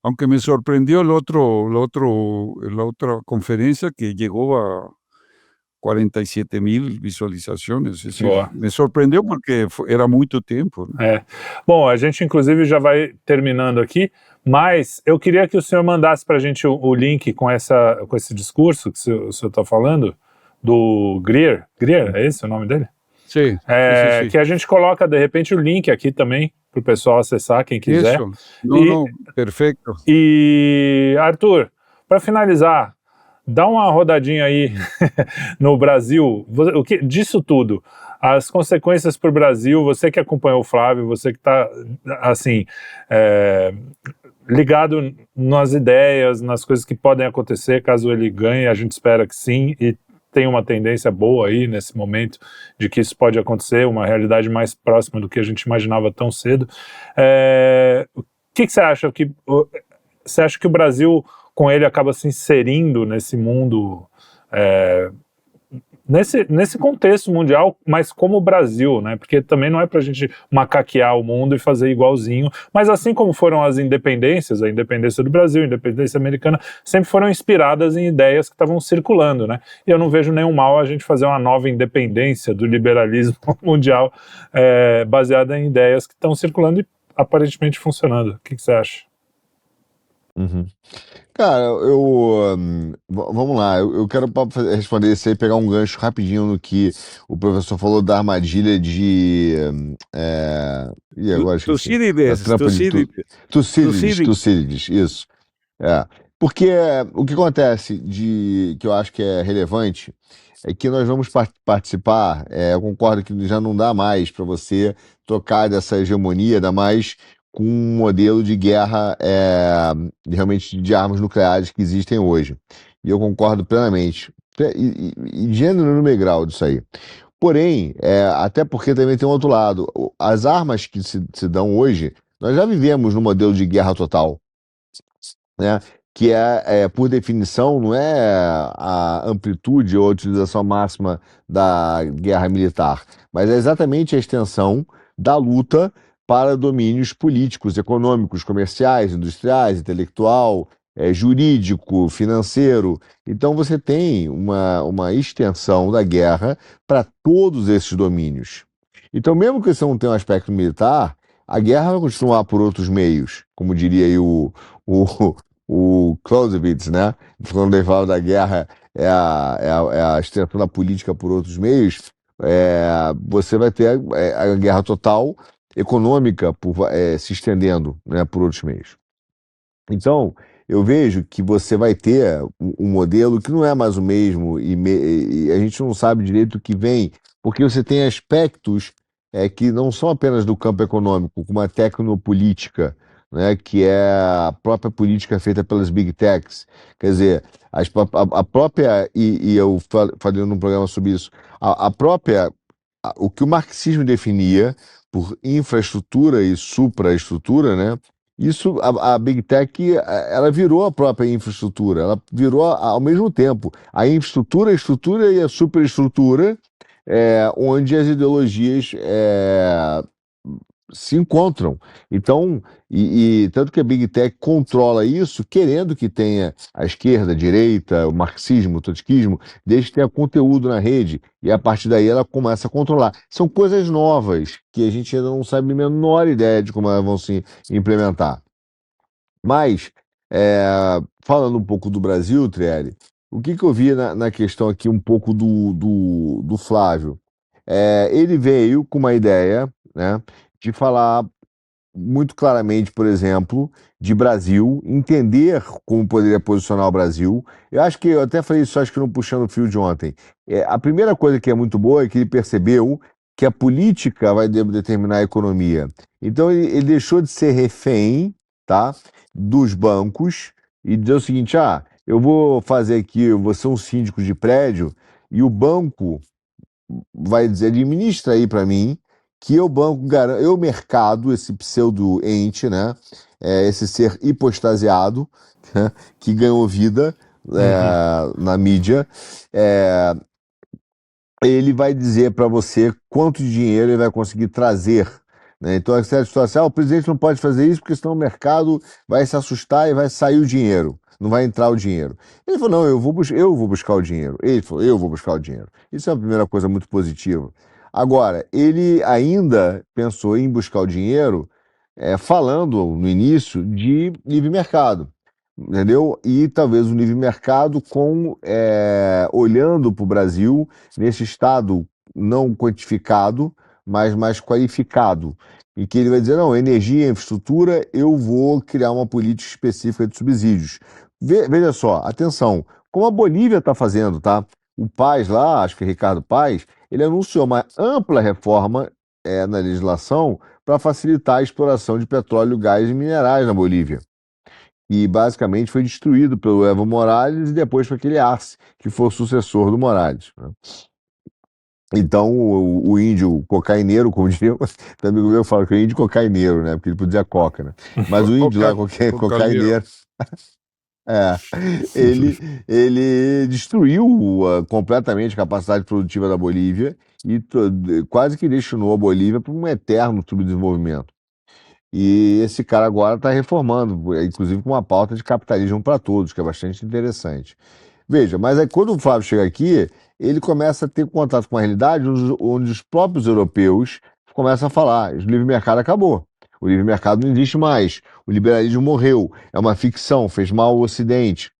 S2: aunque me sorprendió la otra conferencia que llegó a 47,000 visualizações. Es decir, me surpreendeu porque era muito tempo, né?
S1: Bom, a gente inclusive já vai terminando aqui, mas eu queria que o senhor mandasse para a gente o link com esse discurso que o senhor está falando, do Greer. Greer, é esse o nome dele?
S2: Sim, sim.
S1: Que a gente coloca, de repente, o link aqui também, para o pessoal acessar, quem quiser.
S2: Isso, não, perfeito.
S1: E, Arthur, para finalizar, dá uma rodadinha aí no Brasil, disso tudo, as consequências para o Brasil, você que acompanhou o Flávio, você que está, assim, ligado nas ideias, nas coisas que podem acontecer caso ele ganhe, a gente espera que sim, e tem uma tendência boa aí nesse momento de que isso pode acontecer, uma realidade mais próxima do que a gente imaginava tão cedo. O que você acha? Você acha que o Brasil, com ele, acaba se inserindo nesse mundo nesse contexto mundial, mas como o Brasil, né? Porque também não é para a gente macaquear o mundo e fazer igualzinho, mas assim como foram as independências, a independência do Brasil, a independência americana, sempre foram inspiradas em ideias que estavam circulando, né? E eu não vejo nenhum mal a gente fazer uma nova independência do liberalismo mundial baseada em ideias que estão circulando e aparentemente funcionando. O que você acha?
S3: Uhum. Cara, vamos lá, eu quero responder isso aí, pegar um gancho rapidinho no que o professor falou da armadilha de. E agora esqueci. Da
S2: Tucídides,
S3: trampa de Tucídides, isso. Porque o que acontece que eu acho que é relevante é que nós vamos participar. Eu concordo que já não dá mais para você tocar dessa hegemonia, ainda mais com um modelo de guerra realmente de armas nucleares que existem hoje. E eu concordo plenamente. E gênero no grau disso aí. Porém, até porque também tem um outro lado. As armas que se dão hoje, nós já vivemos no modelo de guerra total, né? Que por definição, não é a amplitude ou a utilização máxima da guerra militar, mas é exatamente a extensão da luta para domínios políticos, econômicos, comerciais, industriais, intelectual, jurídico, financeiro. Então você tem uma extensão da guerra para todos esses domínios. Então, mesmo que você não tenha um aspecto militar, a guerra vai continuar por outros meios, como diria aí o Clausewitz, né? Quando ele fala da guerra é a extensão da política por outros meios, você vai ter a guerra total econômica se estendendo, né, por outros meios. Então, eu vejo que você vai ter um modelo que não é mais o mesmo e a gente não sabe direito o que vem, porque você tem aspectos que não são apenas do campo econômico, como a tecnopolítica, né, que é a própria política feita pelas big techs. Quer dizer, a própria, e eu falei num programa sobre isso, a própria, o que o marxismo definia por infraestrutura e supraestrutura, né? Isso, a Big Tech, ela virou a própria infraestrutura, ela virou ao mesmo tempo a infraestrutura, a estrutura e a superestrutura, onde as ideologias se encontram. Então, tanto que a Big Tech controla isso, querendo que tenha a esquerda, a direita, o marxismo, o trotskismo, desde que tenha conteúdo na rede, e a partir daí ela começa a controlar. São coisas novas, que a gente ainda não sabe a menor ideia de como elas vão se implementar. Mas, falando um pouco do Brasil, Trieri, o que eu vi na questão aqui um pouco do Flávio? Ele veio com uma ideia, né, de falar muito claramente, por exemplo, de Brasil, entender como poderia posicionar o Brasil. Eu acho que eu até falei isso, acho que no Puxando o Fio de ontem. A primeira coisa que é muito boa é que ele percebeu que a política vai determinar a economia. Então ele deixou de ser refém, tá, dos bancos e dizer o seguinte: eu vou fazer aqui, eu vou ser um síndico de prédio e o banco vai dizer, administra aí para mim, que eu banco, eu mercado, esse pseudo-ente, né, esse ser hipostasiado, né, que ganhou vida na mídia, ele vai dizer para você quanto dinheiro ele vai conseguir trazer, né? Então, a certa situação, o presidente não pode fazer isso porque senão o mercado vai se assustar e vai sair o dinheiro, não vai entrar o dinheiro. Ele falou, não, eu vou buscar o dinheiro. Ele falou, eu vou buscar o dinheiro. Isso é a primeira coisa muito positiva. Agora, ele ainda pensou em buscar o dinheiro falando no início de livre mercado, entendeu? E talvez o livre mercado olhando para o Brasil nesse estado não quantificado, mas mais qualificado. E que ele vai dizer, não, energia, infraestrutura, eu vou criar uma política específica de subsídios. Veja só, atenção, como a Bolívia está fazendo, tá? O Paes lá, acho que é Ricardo Paes, ele anunciou uma ampla reforma na legislação para facilitar a exploração de petróleo, gás e minerais na Bolívia. E basicamente foi destruído pelo Evo Morales e depois foi aquele Arce, que foi o sucessor do Morales, né? Então, o índio cocaineiro, como diria, o amigo meu fala que é o índio cocaineiro, né? Porque ele podia coca, né? Mas o índio lá, cocaineiro, É, ele destruiu completamente a capacidade produtiva da Bolívia e quase que destinou a Bolívia para um eterno subdesenvolvimento. E esse cara agora está reformando, inclusive com uma pauta de capitalismo para todos, que é bastante interessante. Veja, mas aí quando o Flávio chega aqui, ele começa a ter contato com a realidade onde os próprios europeus começam a falar: o livre mercado acabou, o livre mercado não existe mais, o liberalismo morreu, é uma ficção, fez mal ao Ocidente.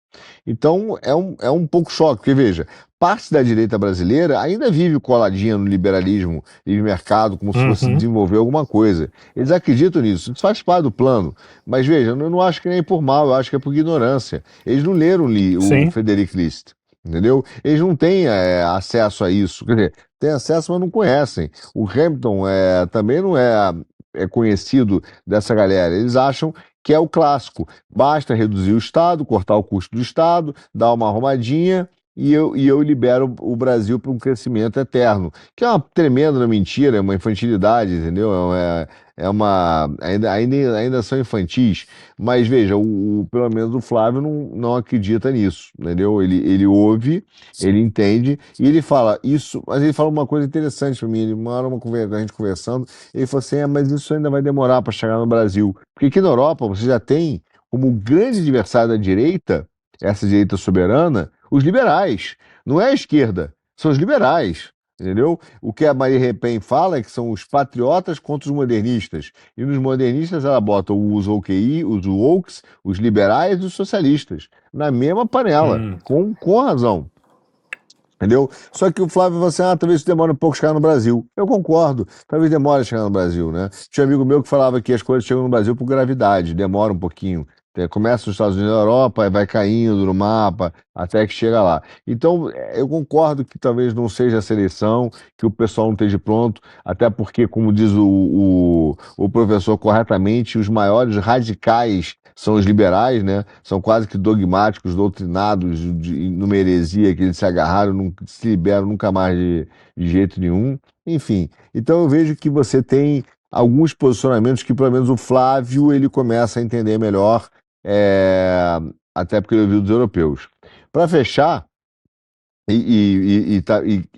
S3: Então é um pouco choque, porque veja, parte da direita brasileira ainda vive coladinha no liberalismo, livre mercado, como se fosse
S1: Uhum.
S3: desenvolver alguma coisa. Eles acreditam nisso, isso faz parte do plano. Mas veja, eu não acho que nem por mal, eu acho que é por ignorância. Eles não leram o
S1: Sim.
S3: Frederic List, entendeu? Eles não têm acesso a isso. Quer dizer, têm acesso, mas não conhecem. O Hamilton também não é conhecido dessa galera. Eles acham que é o clássico. Basta reduzir o Estado, cortar o custo do Estado, dar uma arrumadinha e eu libero o Brasil para um crescimento eterno. Que é uma tremenda mentira, é uma infantilidade, entendeu? Ainda são infantis. Mas veja, pelo menos o Flávio não acredita nisso, entendeu? Ele ouve, ele entende e ele fala isso, mas ele fala uma coisa interessante para mim. Uma hora a gente conversando, ele falou assim: mas isso ainda vai demorar para chegar no Brasil. Porque aqui na Europa você já tem como grande adversário da direita, essa direita soberana, os liberais. Não é a esquerda, são os liberais. Entendeu? O que a Maria Repen fala é que são os patriotas contra os modernistas. E nos modernistas ela bota os OQI, os wokes, os liberais e os socialistas na mesma panela, com razão. Entendeu? Só que o Flávio falou assim: talvez isso demore um pouco a chegar no Brasil. Eu concordo, talvez demore a chegar no Brasil, né? Tinha um amigo meu que falava que as coisas chegam no Brasil por gravidade, demora um pouquinho. Começa nos Estados Unidos da Europa, vai caindo no mapa, até que chega lá. Então, eu concordo que talvez não seja a seleção, que o pessoal não esteja pronto, até porque, como diz o professor corretamente, os maiores radicais são os liberais, né? São quase que dogmáticos, doutrinados numa heresia que eles se agarraram, não se liberam nunca mais de jeito nenhum. Enfim, então eu vejo que você tem alguns posicionamentos que pelo menos o Flávio ele começa a entender melhor, até porque ele ouviu dos europeus. Para fechar, e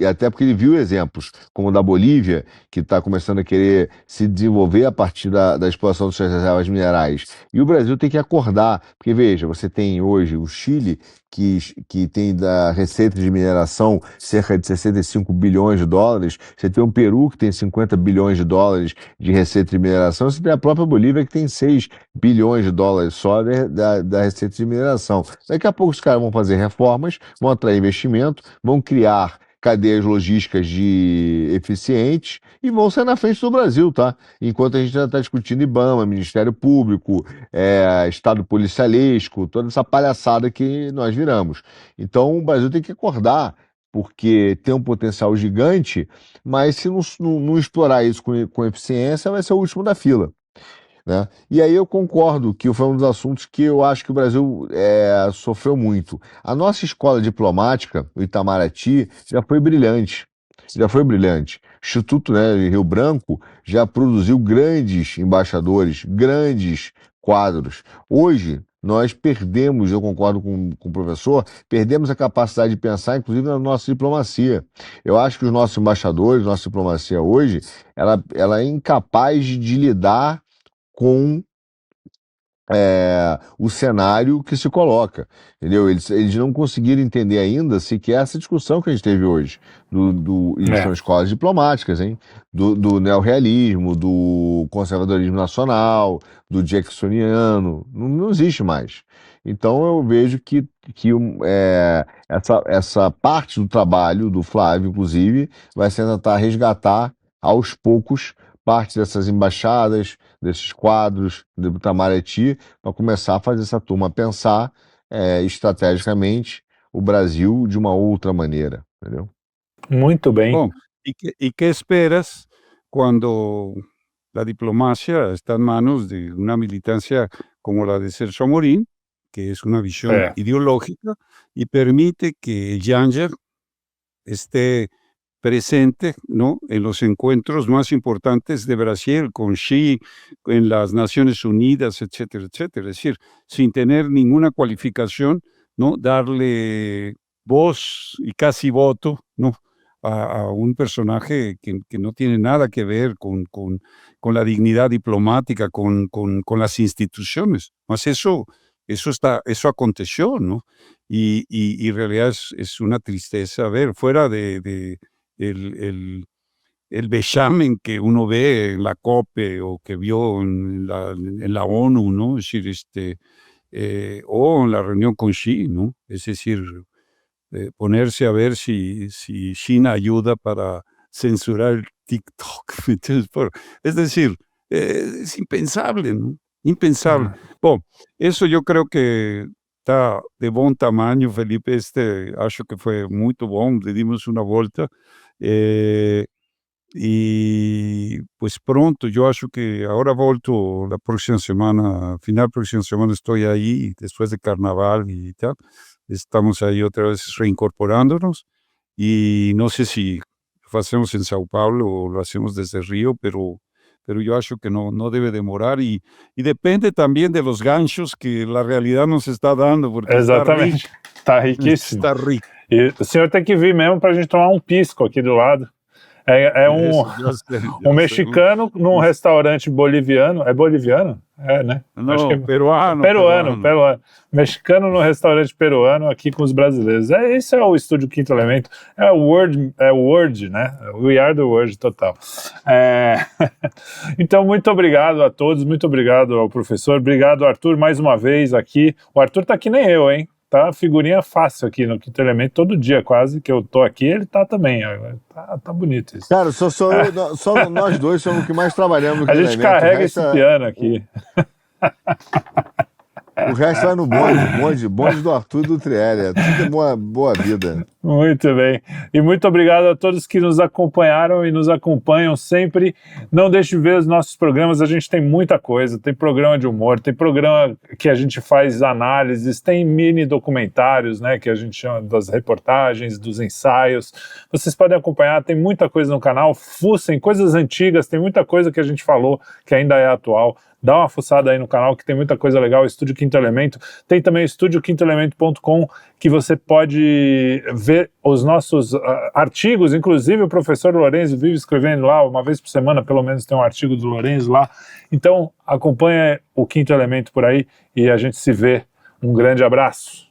S3: até porque ele viu exemplos, como o da Bolívia, que está começando a querer se desenvolver a partir da exploração das suas reservas minerais. E o Brasil tem que acordar, porque veja, você tem hoje o Chile, que tem da receita de mineração cerca de 65 bilhões de dólares, você tem o Peru, que tem 50 bilhões de dólares de receita de mineração, você tem a própria Bolívia, que tem 6 bilhões de dólares só da receita de mineração. Daqui a pouco os caras vão fazer reformas, vão atrair investimento, vão criar cadeias logísticas eficientes e vão sair na frente do Brasil, tá? Enquanto a gente já está discutindo IBAMA, Ministério Público, Estado policialesco, toda essa palhaçada que nós viramos. Então o Brasil tem que acordar, porque tem um potencial gigante, mas se não explorar isso com eficiência, vai ser o último da fila. Né? E aí eu concordo que foi um dos assuntos que eu acho que o Brasil sofreu muito. A nossa escola diplomática, o Itamaraty, já foi brilhante. Já foi brilhante. O Instituto, né, de Rio Branco já produziu grandes embaixadores, grandes quadros. Hoje, nós perdemos, eu concordo com o professor, perdemos a capacidade de pensar, inclusive, na nossa diplomacia. Eu acho que os nossos embaixadores, nossa diplomacia hoje, ela é incapaz de lidar com o cenário que se coloca, entendeu? Eles não conseguiram entender ainda sequer essa discussão que a gente teve hoje, e são escolas diplomáticas, hein? Do neorrealismo, do conservadorismo nacional, do jacksoniano, não existe mais. Então eu vejo que essa parte do trabalho do Flávio, inclusive, vai ser tentar resgatar aos poucos parte dessas embaixadas, desses quadros do Itamaraty, para começar a fazer essa turma pensar estrategicamente o Brasil de uma outra maneira, entendeu?
S1: Muito bem.
S2: Bom, ¿y qué esperas cuando la diplomacia está en manos de una militancia como la de Celso Amorín, que es una visión ideológica y permite que Yanger esté presente, ¿no?, en los encuentros más importantes de Brasil, con Xi, en las Naciones Unidas, etcétera, etcétera. Es decir, sin tener ninguna cualificación, ¿no?, darle voz y casi voto, ¿no?, a un personaje que no tiene nada que ver con la dignidad diplomática, con las instituciones. Mas eso aconteció, ¿no? Y en realidad es una tristeza ver, fuera de el vexamen que uno ve en la COPE o que vio en la ONU, ¿no? Es decir, o en la reunión con Xi, ¿no? Es decir, ponerse a ver si China ayuda para censurar el TikTok. Entonces, es decir, es impensable, ¿no? Impensable. Bom, eso yo creo que está de bom tamanho, Felipe. Acho que foi muito bom, le dimos una volta. Y pues pronto, yo acho que ahora volto la próxima semana, final próxima semana estoy ahí, después de carnaval y tal. Estamos ahí otra vez reincorporándonos y no sé si lo hacemos en Sao Paulo o lo hacemos desde Río, pero yo acho que no debe demorar y depende también de los ganchos que la realidad nos está dando, porque
S1: Exatamente, tá riquíssimo.
S2: está rico.
S1: E o senhor tem que vir mesmo para a gente tomar um pisco aqui do lado. É um mexicano num restaurante boliviano. É boliviano? É, né?
S2: Não,
S1: acho que é
S2: peruano.
S1: Mexicano no restaurante peruano aqui com os brasileiros. Isso é o Estúdio Quinto Elemento. É o Word, né? We are the Word total. Então, muito obrigado a todos, muito obrigado ao professor, obrigado, Arthur, mais uma vez aqui. O Arthur tá que nem eu, hein? Tá figurinha fácil aqui no Quinto Elemento, todo dia quase que eu tô aqui, ele tá também. Tá bonito isso.
S3: Cara, só nós dois somos o que mais trabalhamos no
S1: A gente carrega esse piano aqui.
S3: O resto vai no bonde do Arthur e do Trielli. É tudo boa vida.
S1: Muito bem. E muito obrigado a todos que nos acompanharam e nos acompanham sempre. Não deixe de ver os nossos programas, a gente tem muita coisa. Tem programa de humor, tem programa que a gente faz análises, tem mini documentários, né, que a gente chama das reportagens, dos ensaios. Vocês podem acompanhar, tem muita coisa no canal. Fuçem, coisas antigas, tem muita coisa que a gente falou que ainda é atual. Dá uma fuçada aí no canal que tem muita coisa legal, Estúdio Quinto Elemento. Tem também o estudioquintoelemento.com, que você pode ver os nossos artigos, inclusive o professor Lorenzo vive escrevendo lá, uma vez por semana pelo menos tem um artigo do Lorenzo lá. Então acompanha o Quinto Elemento por aí e a gente se vê. Um grande abraço.